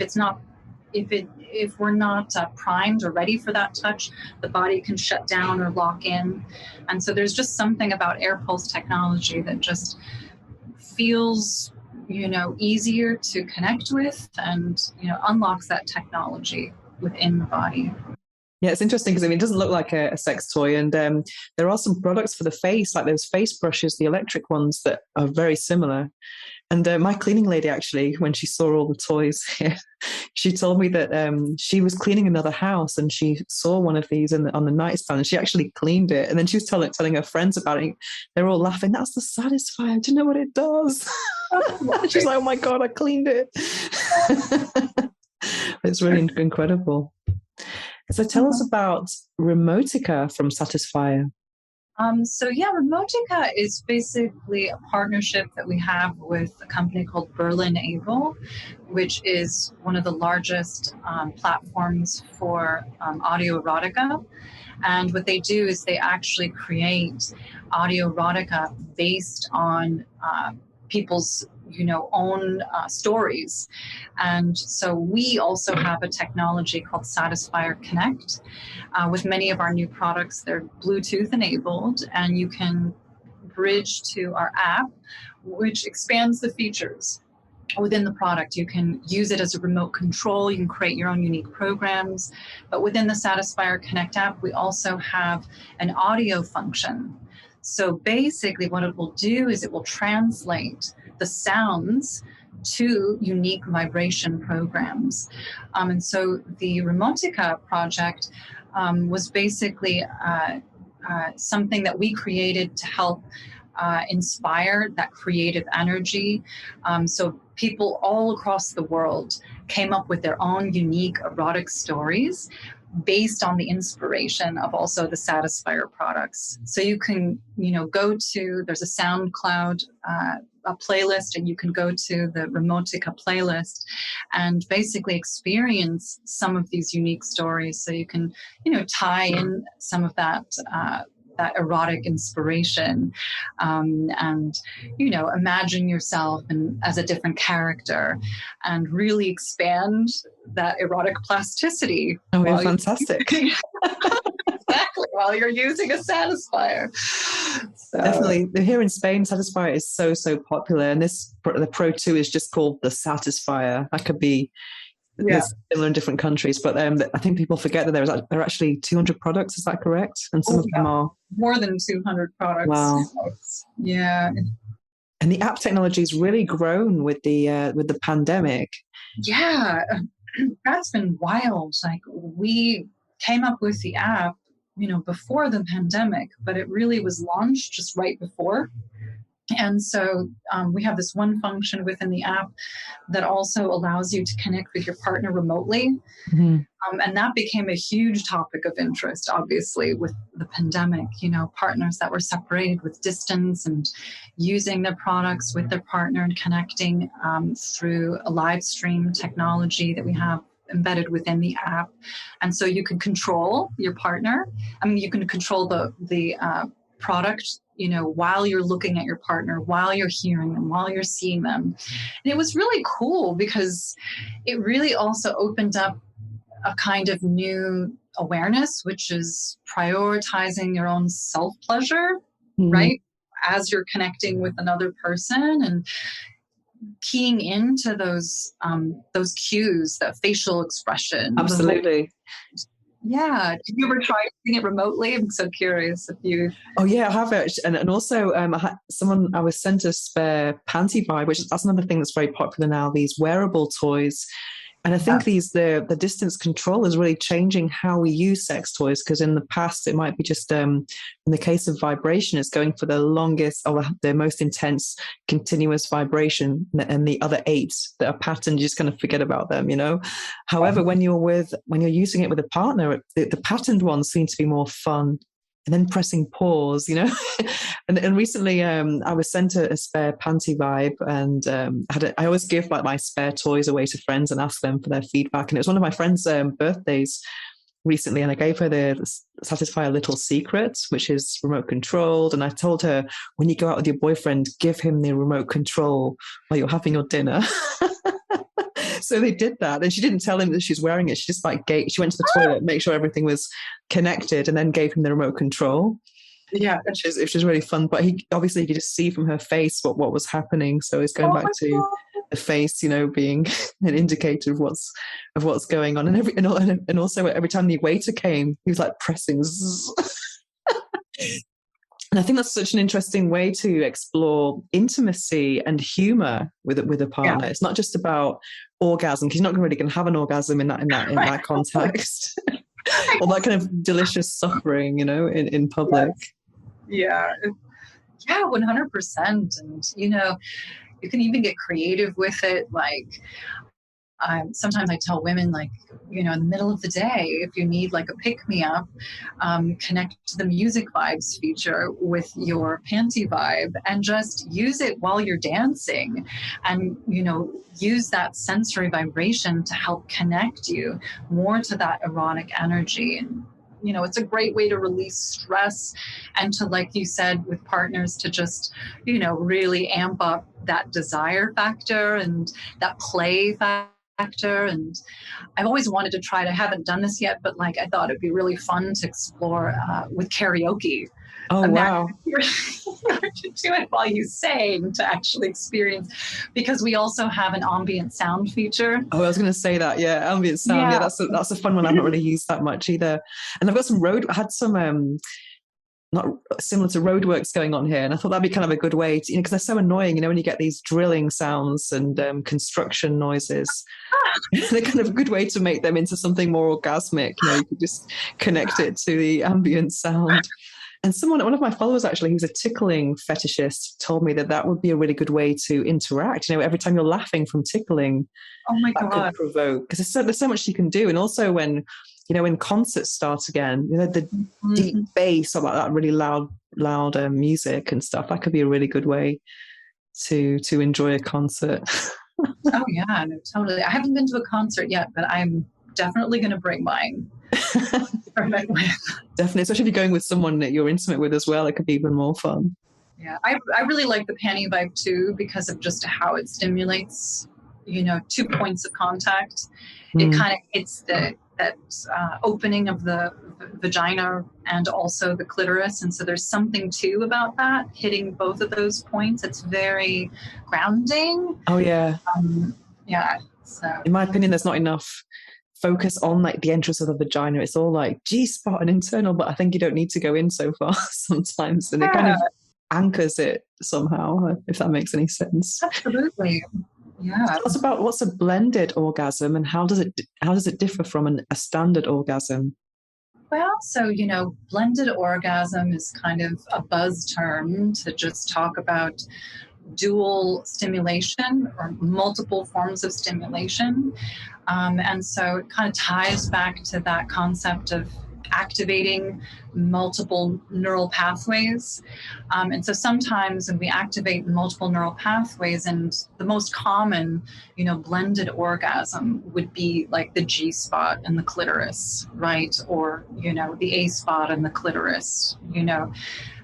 Speaker 2: if we're not primed or ready for that touch, the body can shut down or lock in. And so there's just something about air pulse technology that just feels, easier to connect with and, unlocks that technology within the body.
Speaker 1: Yeah, it's interesting because it doesn't look like a sex toy, and there are some products for the face, like those face brushes, the electric ones that are very similar. And my cleaning lady, actually, when she saw all the toys here, she told me that she was cleaning another house and she saw one of these on the nightstand, and she actually cleaned it. And then she was telling her friends about it. They're all laughing. That's the Satisfier. Do you know what it does? She's like, oh my God, I cleaned it. It's really incredible. So tell us about Remotica from Satisfier.
Speaker 2: Remotica is basically a partnership that we have with a company called Berlin Able, which is one of the largest platforms for audio erotica. And what they do is they actually create audio erotica based on people's own stories. And so we also have a technology called Satisfier Connect. With many of our new products, they're Bluetooth enabled, and you can bridge to our app, which expands the features within the product. You can use it as a remote control. You can create your own unique programs. But within the Satisfier Connect app, we also have an audio function. So basically what it will do is it will translate the sounds to unique vibration programs. And so the Remotica project was basically something that we created to help inspire that creative energy. So people all across the world came up with their own unique erotic stories based on the inspiration of also the Satisfier products. So you can, go to, there's a SoundCloud a playlist, and you can go to the Remotica playlist and basically experience some of these unique stories. So you can, tie in some of that that erotic inspiration, and imagine yourself as a different character, and really expand that erotic plasticity.
Speaker 1: Oh, yeah, fantastic.
Speaker 2: Exactly, while you're using a satisfier. So.
Speaker 1: Definitely. Here in Spain, Satisfier is so popular. And the Pro 2 is just called the Satisfier. That could be similar in different countries. But I think people forget that there are actually 200 products. Is that correct? And some of them are
Speaker 2: more than 200 products.
Speaker 1: Wow.
Speaker 2: Yeah.
Speaker 1: And the app technology has really grown with the pandemic.
Speaker 2: Yeah, that's been wild. Like, we came up with the app, before the pandemic, but it really was launched just right before. And so we have this one function within the app that also allows you to connect with your partner remotely. Mm-hmm. And that became a huge topic of interest, obviously, with the pandemic, partners that were separated with distance and using their products with their partner and connecting through a live stream technology that we have embedded within the app. And so you can control your partner. I mean, you can control the product, while you're looking at your partner, while you're hearing them, while you're seeing them. And it was really cool because it really also opened up a kind of new awareness, which is prioritizing your own self-pleasure, right? As you're connecting with another person, and keying into those cues, that facial expression.
Speaker 1: Absolutely.
Speaker 2: Yeah. Did you ever try doing it remotely? I'm so curious if you...
Speaker 1: Oh, yeah, I have it. And also I was sent a spare panty vibe, that's another thing that's very popular now, these wearable toys. And I think the distance control is really changing how we use sex toys, because in the past it might be just, in the case of vibration, it's going for the longest or the most intense continuous vibration, and the other 8 that are patterned, you just kind of forget about them, However, when you're using it with a partner, the patterned ones seem to be more fun. And then pressing pause, and recently I was sent a spare panty vibe, and I always give my spare toys away to friends and ask them for their feedback. And it was one of my friends' birthdays recently, and I gave her the Satisfyer Little Secret, which is remote controlled. And I told her, when you go out with your boyfriend, give him the remote control while you're having your dinner. So they did that, and she didn't tell him that she's wearing it. She just she went to the toilet, make sure everything was connected, and then gave him the remote control. Yeah, which is really fun. But he obviously, you could just see from her face what was happening. So it's going back to the face, being an indicator of what's going on. And also every time the waiter came, he was like pressing. And I think that's such an interesting way to explore intimacy and humor with a partner. Yeah. It's not just about orgasm, because you're not really going to have an orgasm in that context, or that kind of delicious suffering, in public.
Speaker 2: Yes. Yeah, 100%. And you can even get creative with it. Like, sometimes I tell women, like, in the middle of the day, if you need like a pick-me-up, connect to the music vibes feature with your panty vibe and just use it while you're dancing, and, use that sensory vibration to help connect you more to that erotic energy. And, it's a great way to release stress, and to, like you said, with partners, to just, really amp up that desire factor and that play factor. And I've always wanted to try it. I haven't done this yet, but I thought it'd be really fun to explore with karaoke.
Speaker 1: Oh, wow.
Speaker 2: To do it while you sing, to actually experience, because we also have an ambient sound feature.
Speaker 1: Oh, I was going to say that. Yeah, ambient sound. Yeah, that's a fun one. I've not really used that much either. And I've got I had some not similar to roadworks going on here, and I thought that'd be kind of a good way to, because they're so annoying, when you get these drilling sounds and construction noises. They're kind of a good way to make them into something more orgasmic. You could just connect it to the ambient sound. And one of my followers, actually, who's a tickling fetishist, told me that would be a really good way to interact. Every time you're laughing from tickling,
Speaker 2: oh my God,
Speaker 1: could provoke, because there's so much you can do. And also when concerts start again, the deep bass or that really loud music and stuff, that could be a really good way to enjoy a concert.
Speaker 2: Oh yeah, no, totally. I haven't been to a concert yet, but I'm definitely going to bring mine. experiment with.
Speaker 1: Definitely, especially if you're going with someone that you're intimate with as well, it could be even more fun.
Speaker 2: Yeah, I really like the panty vibe too because of just how it stimulates, 2 points of contact. It kind of hits that opening of the vagina and also the clitoris, and so there's something too about that hitting both of those points. It's very grounding.
Speaker 1: Oh yeah.
Speaker 2: Yeah. So
Speaker 1: In my opinion, there's not enough focus on like the entrance of the vagina. It's all like G-spot and internal, but I think you don't need to go in so far sometimes, and it kind of anchors it somehow, if that makes any sense.
Speaker 2: Absolutely. Yeah.
Speaker 1: Tell us about what's a blended orgasm and how does it differ from a standard orgasm?
Speaker 2: Well, so, blended orgasm is kind of a buzz term to just talk about dual stimulation or multiple forms of stimulation. And so it kind of ties back to that concept of activating multiple neural pathways. And so sometimes when we activate multiple neural pathways, and the most common, blended orgasm would be like the G spot and the clitoris, right? Or, the A spot and the clitoris,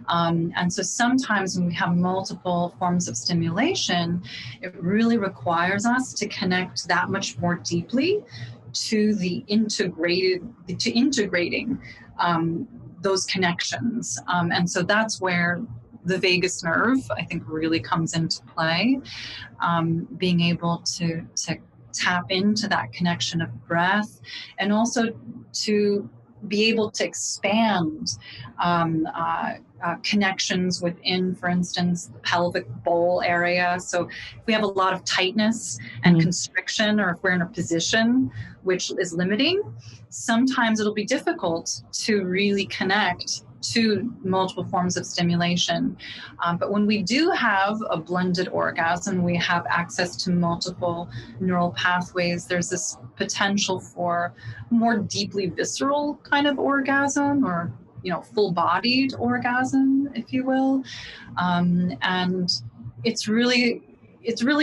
Speaker 2: and so sometimes when we have multiple forms of stimulation, it really requires us to connect that much more deeply to integrating those connections. And so that's where the vagus nerve, I think, really comes into play. Being able to tap into that connection of breath, and also to be able to expand connections within, for instance, the pelvic bowl area. So if we have a lot of tightness and constriction, or if we're in a position which is limiting, sometimes it'll be difficult to really connect to multiple forms of stimulation. But when we do have a blended orgasm, we have access to multiple neural pathways. There's this potential for more deeply visceral kind of orgasm, or full-bodied orgasm, if you will. And it's really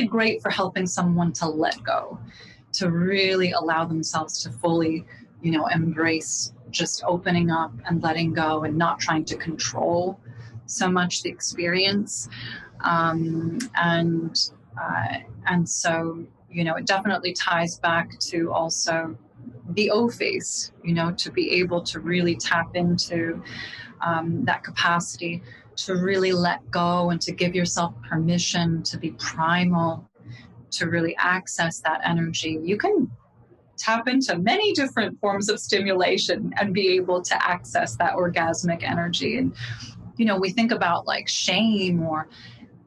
Speaker 2: great for helping someone to let go, to really allow themselves to fully, embrace just opening up and letting go and not trying to control so much the experience. And so, it definitely ties back to also the O face, to be able to really tap into that capacity to really let go and to give yourself permission to be primal, to really access that energy. You can tap into many different forms of stimulation and be able to access that orgasmic energy. And, we think about like shame or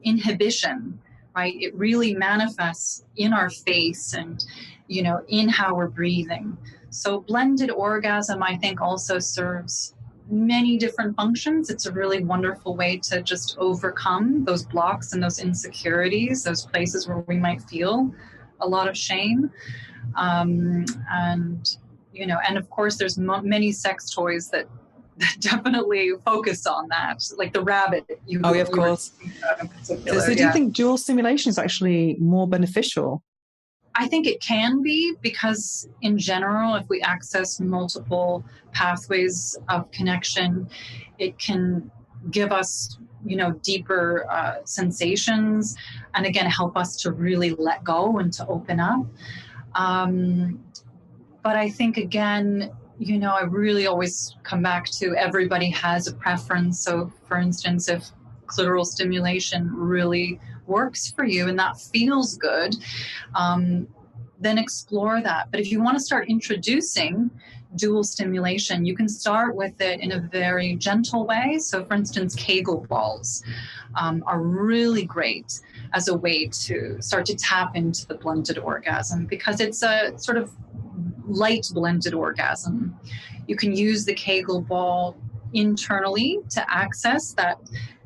Speaker 2: inhibition, right? It really manifests in our face and, in how we're breathing. So blended orgasm, I think, also serves many different functions. It's a really wonderful way to just overcome those blocks and those insecurities, those places where we might feel a lot of shame. And of course, there's many sex toys that definitely focus on that, like the rabbit.
Speaker 1: Oh, yeah, of course. So do you think dual stimulation is actually more beneficial?
Speaker 2: I think it can be, because in general, if we access multiple pathways of connection, it can give us, deeper sensations, and again, help us to really let go and to open up. But I think, again, I really always come back to everybody has a preference. So, for instance, if clitoral stimulation really works for you and that feels good, then explore that. But if you want to start introducing dual stimulation, you can start with it in a very gentle way. So, for instance, Kegel balls are really great as a way to start to tap into the blended orgasm, because it's a sort of light blended orgasm. You can use the Kegel ball internally to access that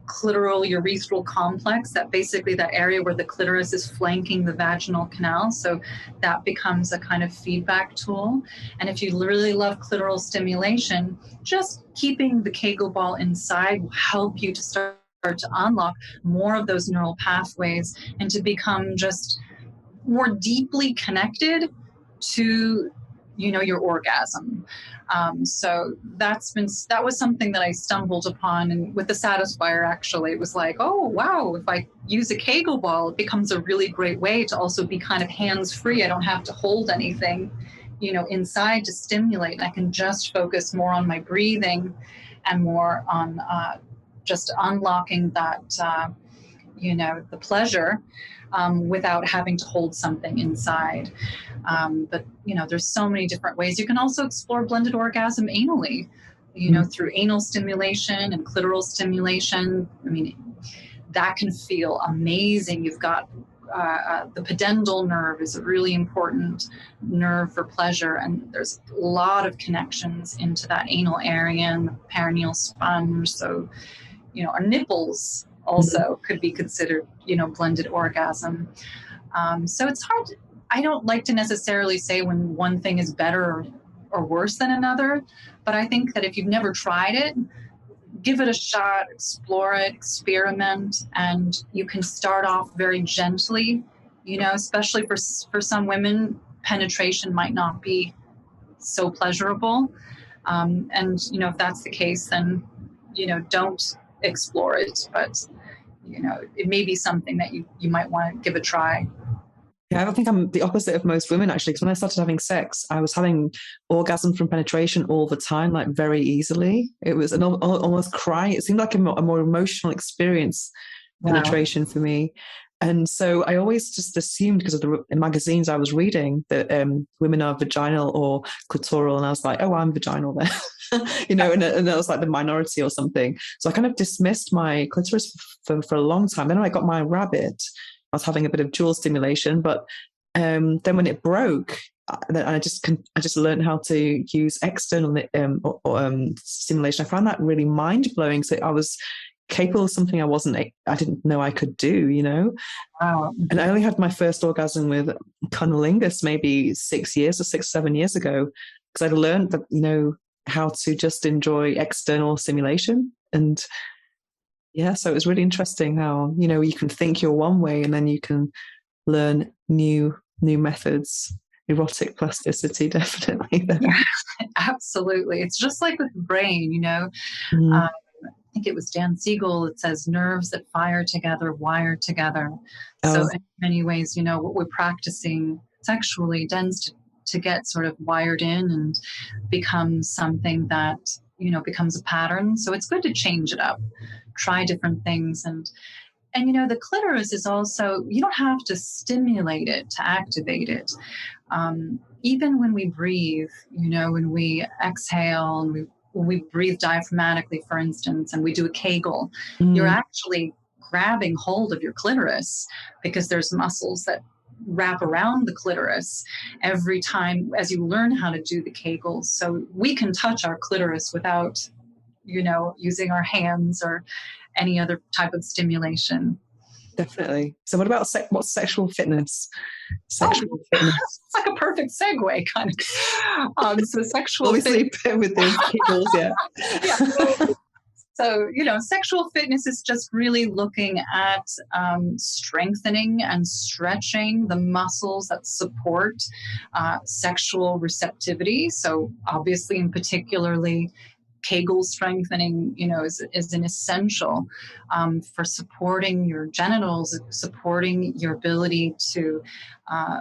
Speaker 2: clitoral urethral complex, that basically that area where the clitoris is flanking the vaginal canal. So that becomes a kind of feedback tool. And if you really love clitoral stimulation, just keeping the Kegel ball inside will help you to start to unlock more of those neural pathways and to become just more deeply connected to your orgasm. So that was something that I stumbled upon, and with the Satisfier, actually, it was like, oh wow, if I use a Kegel ball, it becomes a really great way to also be kind of hands free. I don't have to hold anything, inside to stimulate. I can just focus more on my breathing and more on just unlocking that, the pleasure, without having to hold something inside. But there's so many different ways. You can also explore blended orgasm anally, through anal stimulation and clitoral stimulation. I mean, that can feel amazing. You've got the pudendal nerve is a really important nerve for pleasure, and there's a lot of connections into that anal area and the perineal sponge. So, our nipples also could be considered, blended orgasm. So it's hard. I don't like to necessarily say when one thing is better or worse than another, but I think that if you've never tried it, give it a shot, explore it, experiment, and you can start off very gently, especially for some women, penetration might not be so pleasurable. And, if that's the case, then, don't explore it, but, it may be something that you might want to give a try.
Speaker 1: Yeah, I think I'm the opposite of most women, actually, because when I started having sex, I was having orgasm from penetration all the time, like very easily. It was almost crying. It seemed like a more emotional experience, penetration for me. And so I always just assumed, because of the magazines I was reading, that women are vaginal or clitoral. And I was like, oh, I'm vaginal then, and that was like the minority or something. So I kind of dismissed my clitoris for a long time. Then I got my rabbit. I was having a bit of dual stimulation, but then when it broke, I just learned how to use external stimulation. I found that really mind blowing. So I was capable of something I didn't know I could do.
Speaker 2: Wow.
Speaker 1: And I only had my first orgasm with cunnilingus maybe 7 years ago, because I'd learned that how to just enjoy external stimulation. And yeah, so it was really interesting how, you can think you're one way and then you can learn new methods. Erotic plasticity, definitely.
Speaker 2: Yeah, absolutely. It's just like with the brain, I think it was Dan Siegel. It says nerves that fire together, wire together. So in many ways, what we're practicing sexually tends to get sort of wired in and becomes something that, becomes a pattern. So it's good to change it up, try different things. And the clitoris is also, you don't have to stimulate it to activate it. Even when we breathe, when we exhale and when we breathe diaphragmatically, for instance, and we do a Kegel, you're actually grabbing hold of your clitoris, because there's muscles that wrap around the clitoris every time as you learn how to do the Kegels. So we can touch our clitoris without, using our hands or any other type of stimulation.
Speaker 1: Definitely. So what about what's sexual fitness? Fitness.
Speaker 2: It's like a perfect segue, kind of. So sexual
Speaker 1: obviously with the Kegels, yeah.
Speaker 2: Yeah. So, sexual fitness is just really looking at strengthening and stretching the muscles that support sexual receptivity. So obviously, in particularly, Kegel strengthening, is an essential for supporting your genitals, supporting your ability to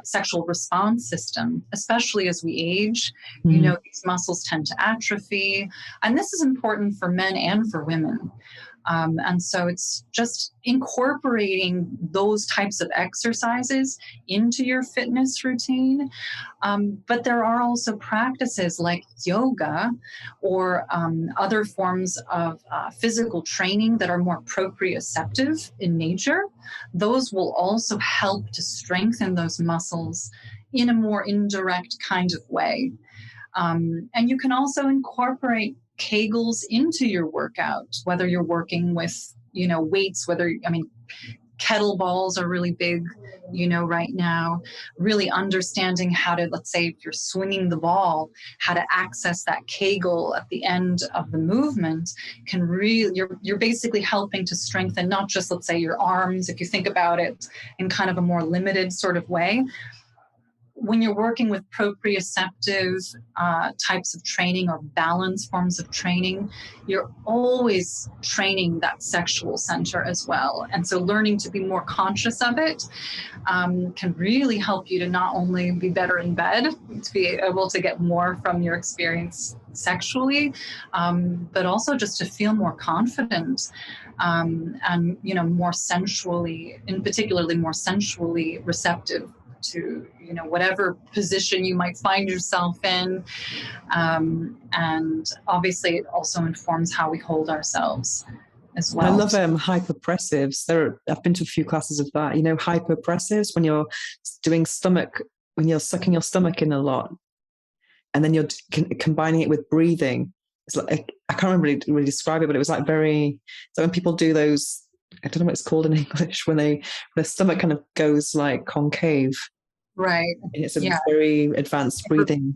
Speaker 2: sexual response system, especially as we age. These muscles tend to atrophy, and this is important for men and for women. And so it's just incorporating those types of exercises into your fitness routine. But there are also practices like yoga or other forms of physical training that are more proprioceptive in nature. Those will also help to strengthen those muscles in a more indirect kind of way. And you can also incorporate Kegels into your workout, whether you're working with, weights, kettlebells are really big, right now. Really understanding how to, let's say, if you're swinging the ball, how to access that Kegel at the end of the movement can really, you're basically helping to strengthen not just, let's say, your arms, if you think about it in kind of a more limited sort of way. when you're working with proprioceptive types of training or balance forms of training, you're always training that sexual center as well. And so learning to be more conscious of it can really help you to not only be better in bed, to be able to get more from your experience sexually, but also just to feel more confident and, you know, more sensually, and particularly more sensually receptive to, you know, whatever position you might find yourself in. And obviously it also informs how we hold ourselves as well.
Speaker 1: I love hyperpressives. I've been to a few classes of that. You know, hyperpressives, when you're doing stomach, when you're sucking your stomach in a lot, and then you're combining it with breathing. It's like, I can't really describe it, but it was like so when people do those, I don't know what it's called in English, when their stomach kind of goes like concave.
Speaker 2: Right.
Speaker 1: And it's a very advanced breathing.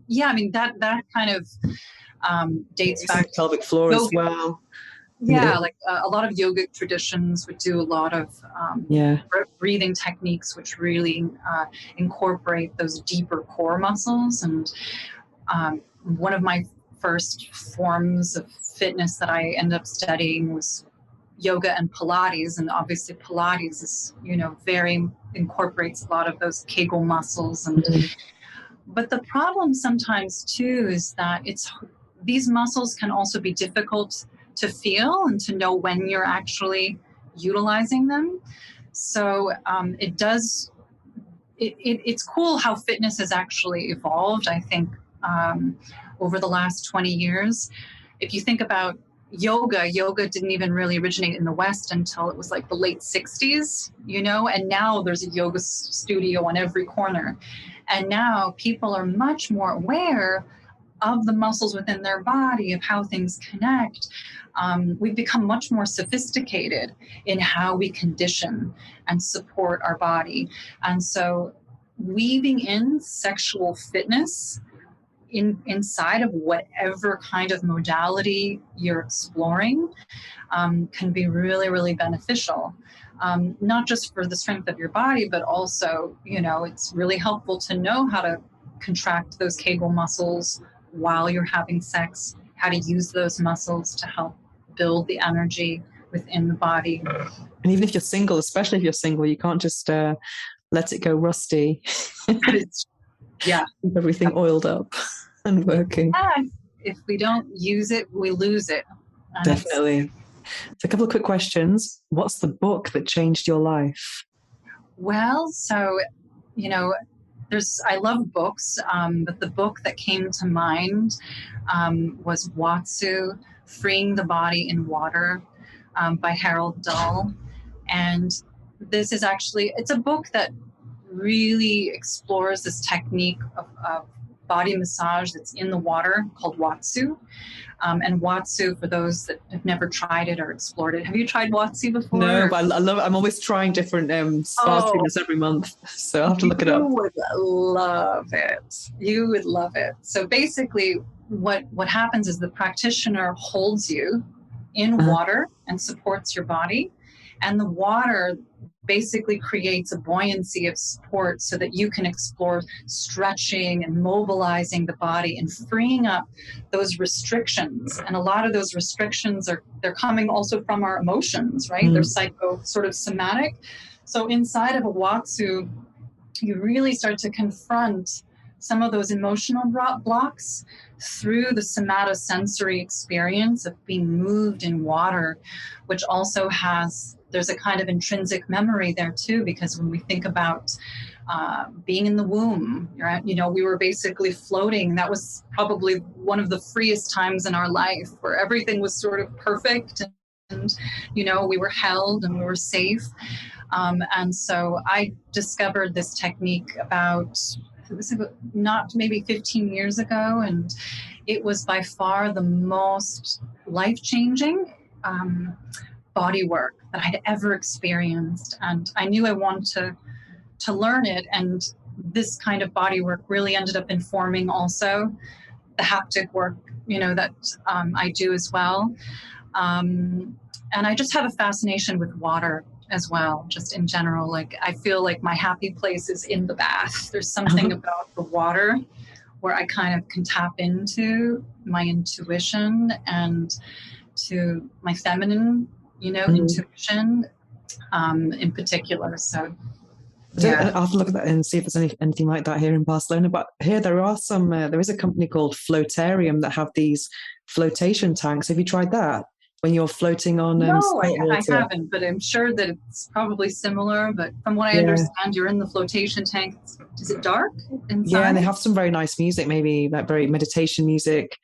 Speaker 2: Yeah, I mean, that kind of dates back to
Speaker 1: pelvic floor as well.
Speaker 2: Yeah, like a lot of yogic traditions would do a lot of breathing techniques, which really incorporate those deeper core muscles. And one of my first forms of fitness that I ended up studying was yoga and Pilates. And obviously Pilates is, you know, very incorporates a lot of those Kegel muscles. And but the problem sometimes too is that these muscles can also be difficult to feel and to know when you're actually utilizing them. So it's cool how fitness has actually evolved, I think, over the last 20 years. If you think about yoga didn't even really originate in the West until it was like the late 60s, you know, and now there's a yoga studio on every corner. And now people are much more aware of the muscles within their body, of how things connect. We've become much more sophisticated in how we condition and support our body. And so weaving in sexual fitness inside of whatever kind of modality you're exploring can be really, really beneficial. Not just for the strength of your body, but also, you know, it's really helpful to know how to contract those Kegel muscles while you're having sex, how to use those muscles to help build the energy within the body.
Speaker 1: And even if you're single, especially if you're single, you can't just let it go rusty.
Speaker 2: Yeah.
Speaker 1: Keep everything oiled up and working.
Speaker 2: Yeah. If we don't use it, we lose it. And
Speaker 1: definitely. So a couple of quick questions. What's the book that changed your life?
Speaker 2: Well, so, you know, I love books, but the book that came to mind was Watsu, Freeing the Body in Water by Harold Dahl. And this is it's a book that really explores this technique of body massage that's in the water called Watsu. And Watsu, for those that have never tried it or explored it. Have you tried Watsu before?
Speaker 1: No, but I love it. I'm always trying different spa treatments every month. So I'll have to look it up.
Speaker 2: You would love it. You would love it. So basically what happens is the practitioner holds you in water and supports your body. And the water basically creates a buoyancy of support so that you can explore stretching and mobilizing the body and freeing up those restrictions. And a lot of those restrictions they're coming also from our emotions, right? They're sort of somatic. So inside of a Watsu, you really start to confront some of those emotional blocks through the somatosensory experience of being moved in water, which also there's a kind of intrinsic memory there too, because when we think about being in the womb, you know, we were basically floating. That was probably one of the freest times in our life where everything was sort of perfect and, you know, we were held and we were safe. And so I discovered this technique it was not maybe 15 years ago, and it was by far the most life-changing body work that I'd ever experienced. And I knew I wanted to learn it, and this kind of body work really ended up informing also the haptic work, you know, that I do as well. And I just have a fascination with water as well, just in general. Like, I feel like my happy place is in the bath. There's something about the water where I kind of can tap into my intuition and to my feminine, intuition in particular. So, yeah.
Speaker 1: I'll have to look at that and see if there's anything like that here in Barcelona. But here there are some. There is a company called Floatarium that have these flotation tanks. Have you tried that? When you're floating on
Speaker 2: No,
Speaker 1: salt
Speaker 2: I
Speaker 1: water?
Speaker 2: haven't, but I'm sure that it's probably similar. But from what I
Speaker 1: Yeah,
Speaker 2: understand, you're in the flotation tank. Is it dark
Speaker 1: yeah, and
Speaker 2: inside?
Speaker 1: they have some very nice music, maybe like very meditation music.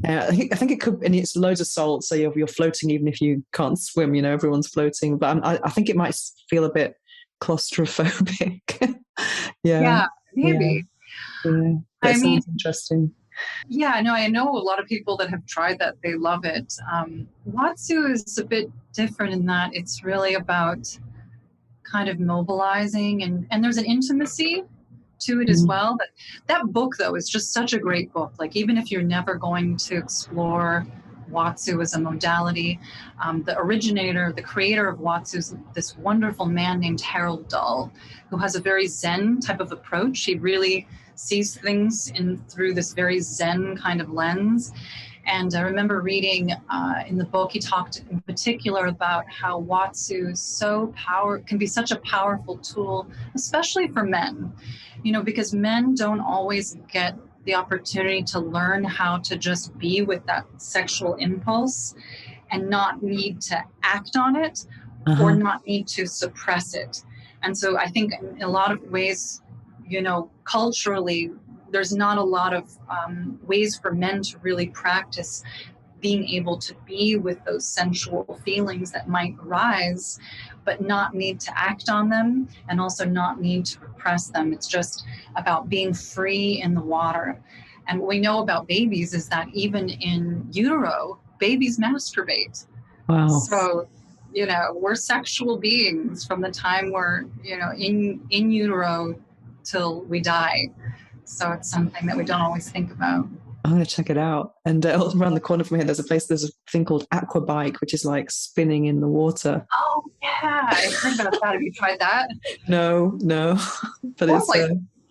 Speaker 1: I think it could, and it's loads of salt, so you're floating even if you can't swim. Everyone's floating, but I think it might feel a bit claustrophobic. Yeah,
Speaker 2: Yeah,
Speaker 1: yeah,
Speaker 2: maybe.
Speaker 1: yeah. But
Speaker 2: I
Speaker 1: it
Speaker 2: mean,
Speaker 1: sounds interesting.
Speaker 2: yeah, no, I know a lot of people that have tried that. They love it. Watsu is a bit different in that it's really about kind of mobilizing, and there's an intimacy to it as
Speaker 1: Mm.
Speaker 2: well. But that book, though, is just such a great book. Like, even if you're never going to explore Watsu as a modality, the originator, the creator of Watsu is this wonderful man named Harold Dull, who has a very Zen type of approach. He really sees things through this very Zen kind of lens. And I remember reading in the book, he talked in particular about how Watsu can be such a powerful tool, especially for men, because men don't always get the opportunity to learn how to just be with that sexual impulse and not need to act on it or
Speaker 1: Uh-huh.
Speaker 2: not need to suppress it. And so I think in a lot of ways, culturally, there's not a lot of ways for men to really practice being able to be with those sensual feelings that might arise, but not need to act on them and also not need to repress them. It's just about being free in the water. And what we know about babies is that even in utero, babies masturbate.
Speaker 1: Wow.
Speaker 2: So, we're sexual beings from the time we're, in utero till we die. So it's something that we don't always think about.
Speaker 1: I'm gonna check it out. And around the corner from here, there's a thing called aqua bike, which is like spinning in the water.
Speaker 2: Oh, yeah, I heard about that. Have you tried that?
Speaker 1: No, no, but
Speaker 2: Sounds
Speaker 1: it's
Speaker 2: like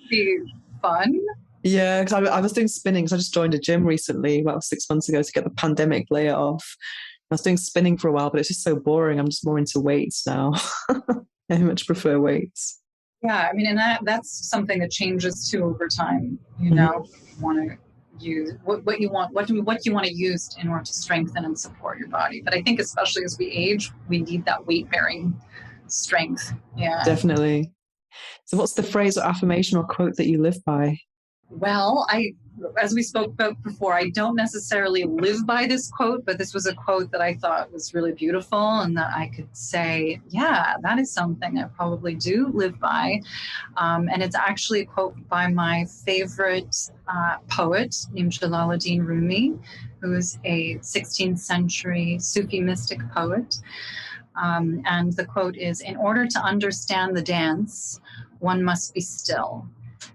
Speaker 2: be fun.
Speaker 1: yeah. Because I was doing spinning because I just joined a gym recently, about 6 months ago, to get the pandemic layer off. I was doing spinning for a while, but it's just so boring. I'm just more into weights now. I much prefer weights.
Speaker 2: Yeah, I mean, and that's something that changes too over time.
Speaker 1: Mhm.
Speaker 2: You want to use what you want, what you want to use in order to strengthen and support your body. But I think especially as we age, we need that weight bearing strength. Yeah.
Speaker 1: Definitely. So, what's the phrase or affirmation or quote that you live by?
Speaker 2: Well, as we spoke about before, I don't necessarily live by this quote, but this was a quote that I thought was really beautiful and that I could say, yeah, that is something I probably do live by. And it's actually a quote by my favorite poet named Jalaluddin Rumi, who is a 16th century Sufi mystic poet. And the quote is, "In order to understand the dance, one must be still.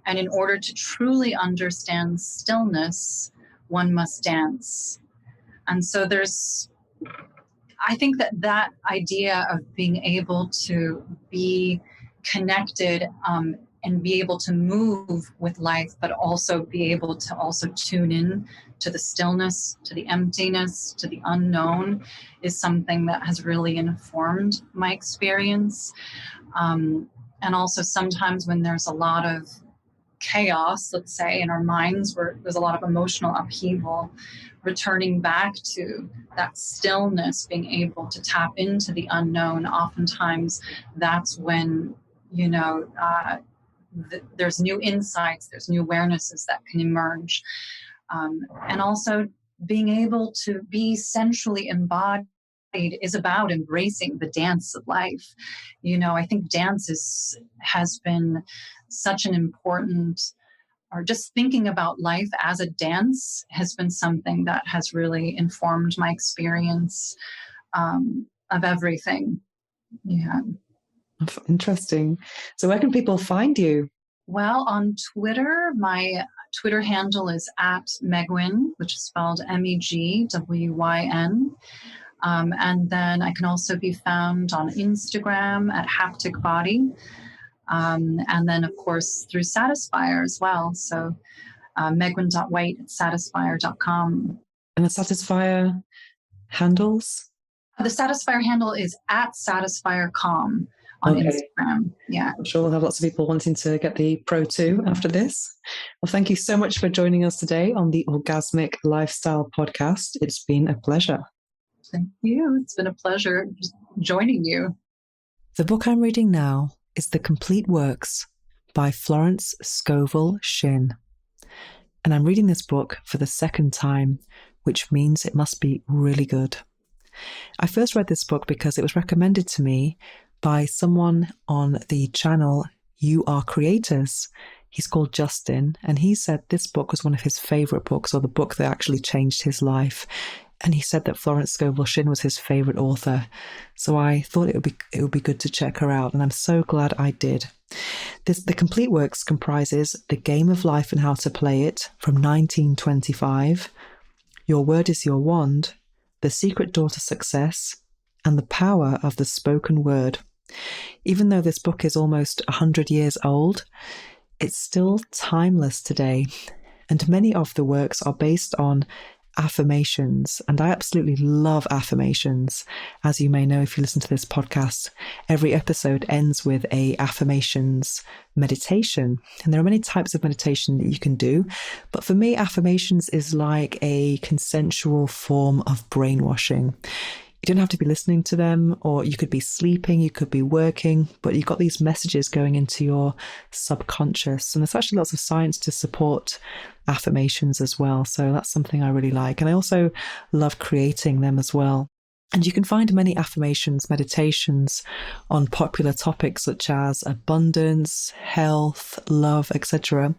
Speaker 2: And in order to truly understand stillness, one must dance." And so I think that idea of being able to be connected and be able to move with life, but also be able to also tune in to the stillness, to the emptiness, to the unknown, is something that has really informed my experience. And also sometimes when there's a lot of chaos, let's say, in our minds, where there's a lot of emotional upheaval, returning back to that stillness, being able to tap into the unknown, oftentimes that's when, there's new insights, there's new awarenesses that can emerge. And also being able to be sensually embodied is about embracing the dance of life. I think has been such an important, or just thinking about life as a dance has been something that has really informed my experience of everything. Yeah.
Speaker 1: Interesting. So, where can people find you?
Speaker 2: Well, on Twitter, my Twitter handle is at Megwyn, which is spelled Megwyn. And then I can also be found on Instagram at Haptic Body. And then, of course, through Satisfyer as well. So Megwyn.white at satisfyer.com.
Speaker 1: And the Satisfyer handles?
Speaker 2: The Satisfyer handle is at satisfyer.com on Instagram. Yeah.
Speaker 1: I'm sure we'll have lots of people wanting to get the Pro 2 after this. Well, thank you so much for joining us today on the Orgasmic Lifestyle Podcast. It's been a pleasure.
Speaker 2: Thank you. It's been a pleasure joining you.
Speaker 1: The book I'm reading now is The Complete Works by Florence Scovel Shinn. And I'm reading this book for the second time, which means it must be really good. I first read this book because it was recommended to me by someone on the channel You Are Creators. He's called Justin, and he said this book was one of his favorite books, or the book that actually changed his life. And he said that Florence Scovel Shinn was his favorite author. So I thought it would be good to check her out, and I'm so glad I did. The Complete Works comprises The Game of Life and How to Play It from 1925, Your Word is Your Wand, The Secret Door to Success, and The Power of the Spoken Word. Even though this book is almost 100 years old, it's still timeless today. And many of the works are based on affirmations, and I absolutely love affirmations. As you may know if you listen to this podcast, every episode ends with a affirmations meditation, and there are many types of meditation that you can do, but for me affirmations is like a consensual form of brainwashing. You don't have to be listening to them, or you could be sleeping, you could be working, but you've got these messages going into your subconscious. And there's actually lots of science to support affirmations as well. So that's something I really like. And I also love creating them as well. And you can find many affirmations, meditations on popular topics such as abundance, health, love, etc.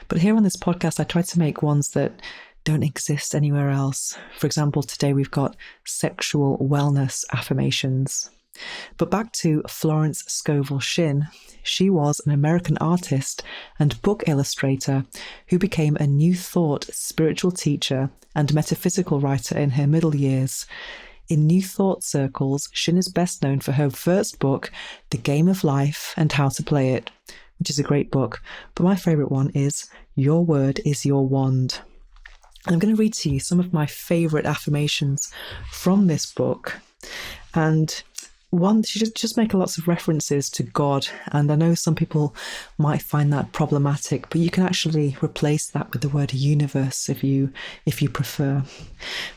Speaker 1: But here on this podcast, I try to make ones that don't exist anywhere else. For example, today we've got sexual wellness affirmations. But back to Florence Scovel Shinn. She was an American artist and book illustrator who became a New Thought spiritual teacher and metaphysical writer in her middle years. In New Thought circles, Shinn is best known for her first book, The Game of Life and How to Play It, which is a great book. But my favourite one is Your Word is Your Wand. I'm going to read to you some of my favourite affirmations from this book. And one, she just make lots of references to God. And I know some people might find that problematic, but you can actually replace that with the word universe if you prefer.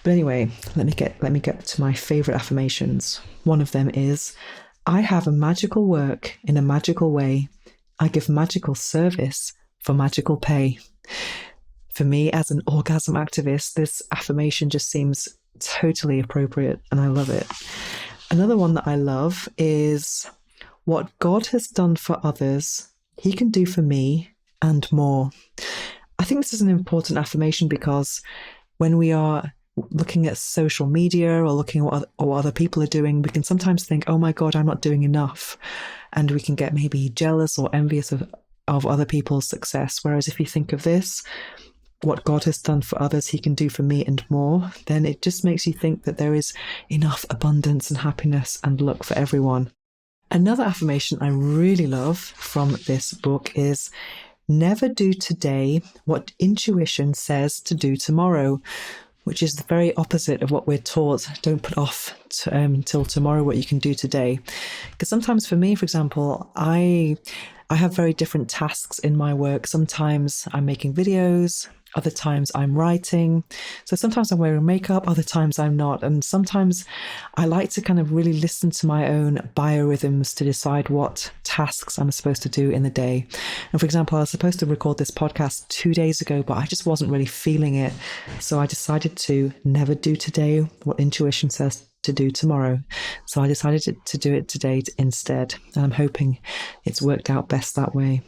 Speaker 1: But anyway, let me get to my favourite affirmations. One of them is, I have a magical work in a magical way. I give magical service for magical pay. For me, as an orgasm activist, this affirmation just seems totally appropriate, and I love it. Another one that I love is, what God has done for others, He can do for me and more. I think this is an important affirmation because when we are looking at social media or looking at what other people are doing, we can sometimes think, oh my God, I'm not doing enough. And we can get maybe jealous or envious of other people's success. Whereas if you think of this, what God has done for others, He can do for me and more, then it just makes you think that there is enough abundance and happiness and luck for everyone. Another affirmation I really love from this book is, never do today what intuition says to do tomorrow, which is the very opposite of what we're taught. Don't put off until tomorrow what you can do today. Because sometimes for me, for example, I have very different tasks in my work. Sometimes I'm making videos, other times I'm writing. So sometimes I'm wearing makeup, other times I'm not. And sometimes I like to kind of really listen to my own biorhythms to decide what tasks I'm supposed to do in the day. And for example, I was supposed to record this podcast 2 days ago, but I just wasn't really feeling it. So I decided to never do today what intuition says to do tomorrow. So I decided to do it today instead. And I'm hoping it's worked out best that way.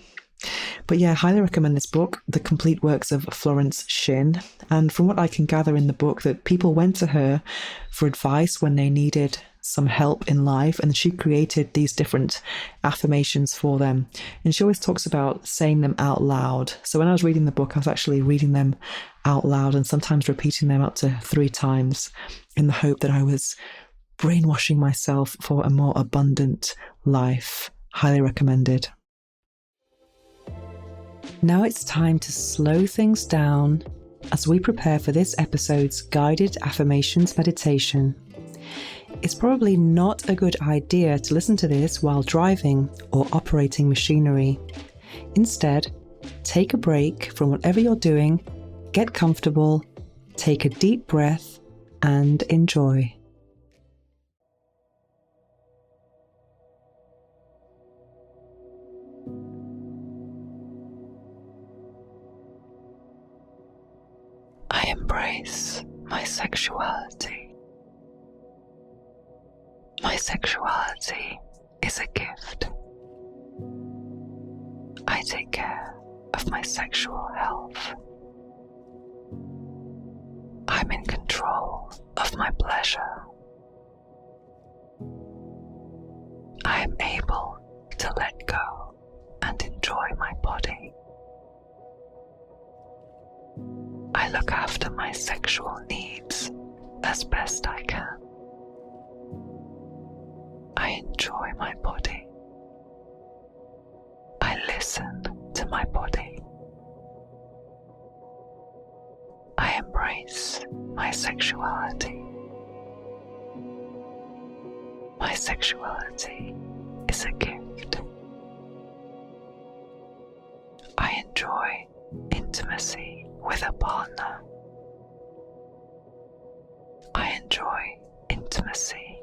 Speaker 1: But yeah, I highly recommend this book, The Complete Works of Florence Shinn. And from what I can gather in the book, that people went to her for advice when they needed some help in life, and she created these different affirmations for them. And she always talks about saying them out loud. So when I was reading the book, I was actually reading them out loud and sometimes repeating them up to 3 times in the hope that I was brainwashing myself for a more abundant life. Highly recommended. Now it's time to slow things down as we prepare for this episode's guided affirmations meditation. It's probably not a good idea to listen to this while driving or operating machinery. Instead, take a break from whatever you're doing, get comfortable, take a deep breath, and enjoy. I embrace my sexuality. My sexuality is a gift. I take care of my sexual health. I'm in control of my pleasure. I am able to let go and enjoy my body. I look after my sexual needs as best I can. I enjoy my body. I listen to my body. I embrace my sexuality. My sexuality is a gift. I enjoy intimacy with a partner. I enjoy intimacy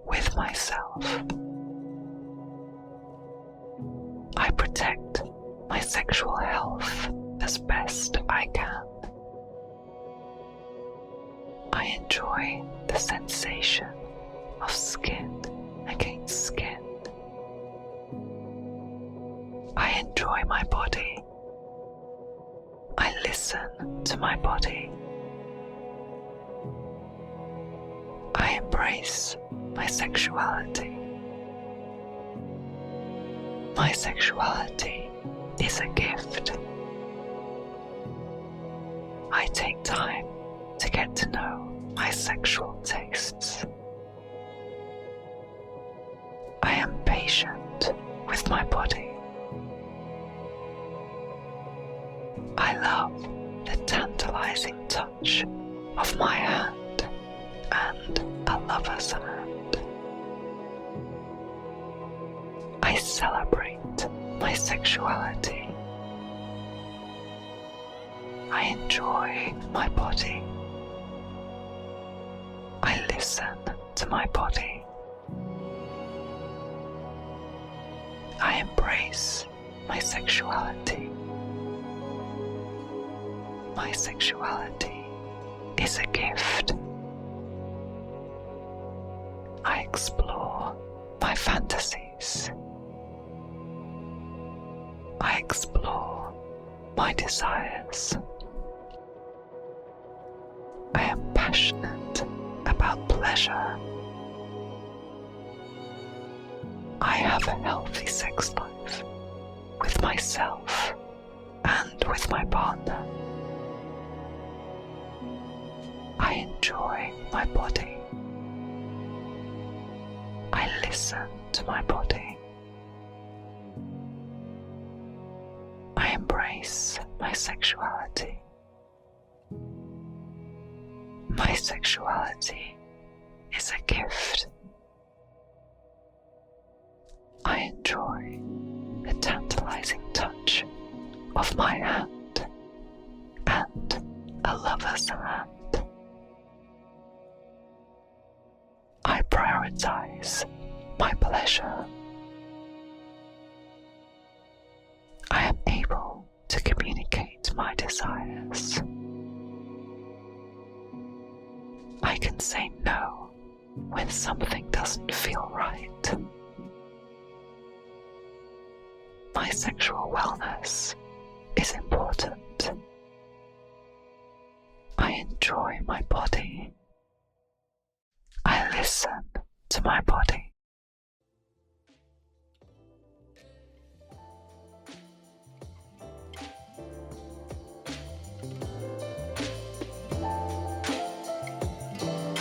Speaker 1: with myself. I protect my sexual health as best I can. I enjoy the sensation of skin against skin. I enjoy my body. I listen to my body. I embrace my sexuality. My sexuality is a gift. I take time to get to know my sexual tastes. I am patient with my body. I love the tantalizing touch of my hand and a lover's hand. I celebrate my sexuality. I enjoy my body. I listen to my body. I embrace my sexuality. My sexuality is a gift. I explore my fantasies. I explore my desires. I am passionate about pleasure. I have a healthy sex life with myself and with my partner. I enjoy my body. I listen to my body. I embrace my sexuality. My sexuality is a gift. I enjoy the tantalizing touch of my hand and a lover's hand. I prioritize my pleasure. I am able to communicate my desires. I can say no when something doesn't feel right. My sexual wellness is important. I enjoy my body. I listen to my body.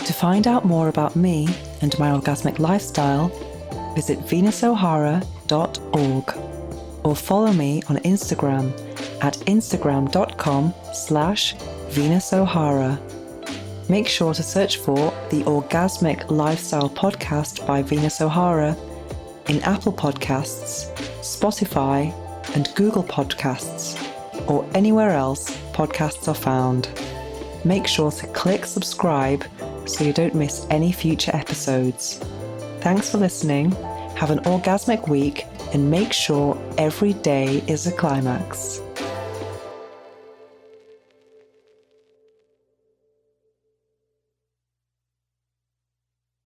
Speaker 1: To find out more about me and my orgasmic lifestyle, visit venusohara.org or follow me on Instagram at instagram.com/venusohara. Make sure to search for the Orgasmic Lifestyle Podcast by Venus O'Hara in Apple Podcasts, Spotify, and Google Podcasts, or anywhere else podcasts are found. Make sure to click subscribe so you don't miss any future episodes. Thanks for listening, have an orgasmic week, and make sure every day is a climax.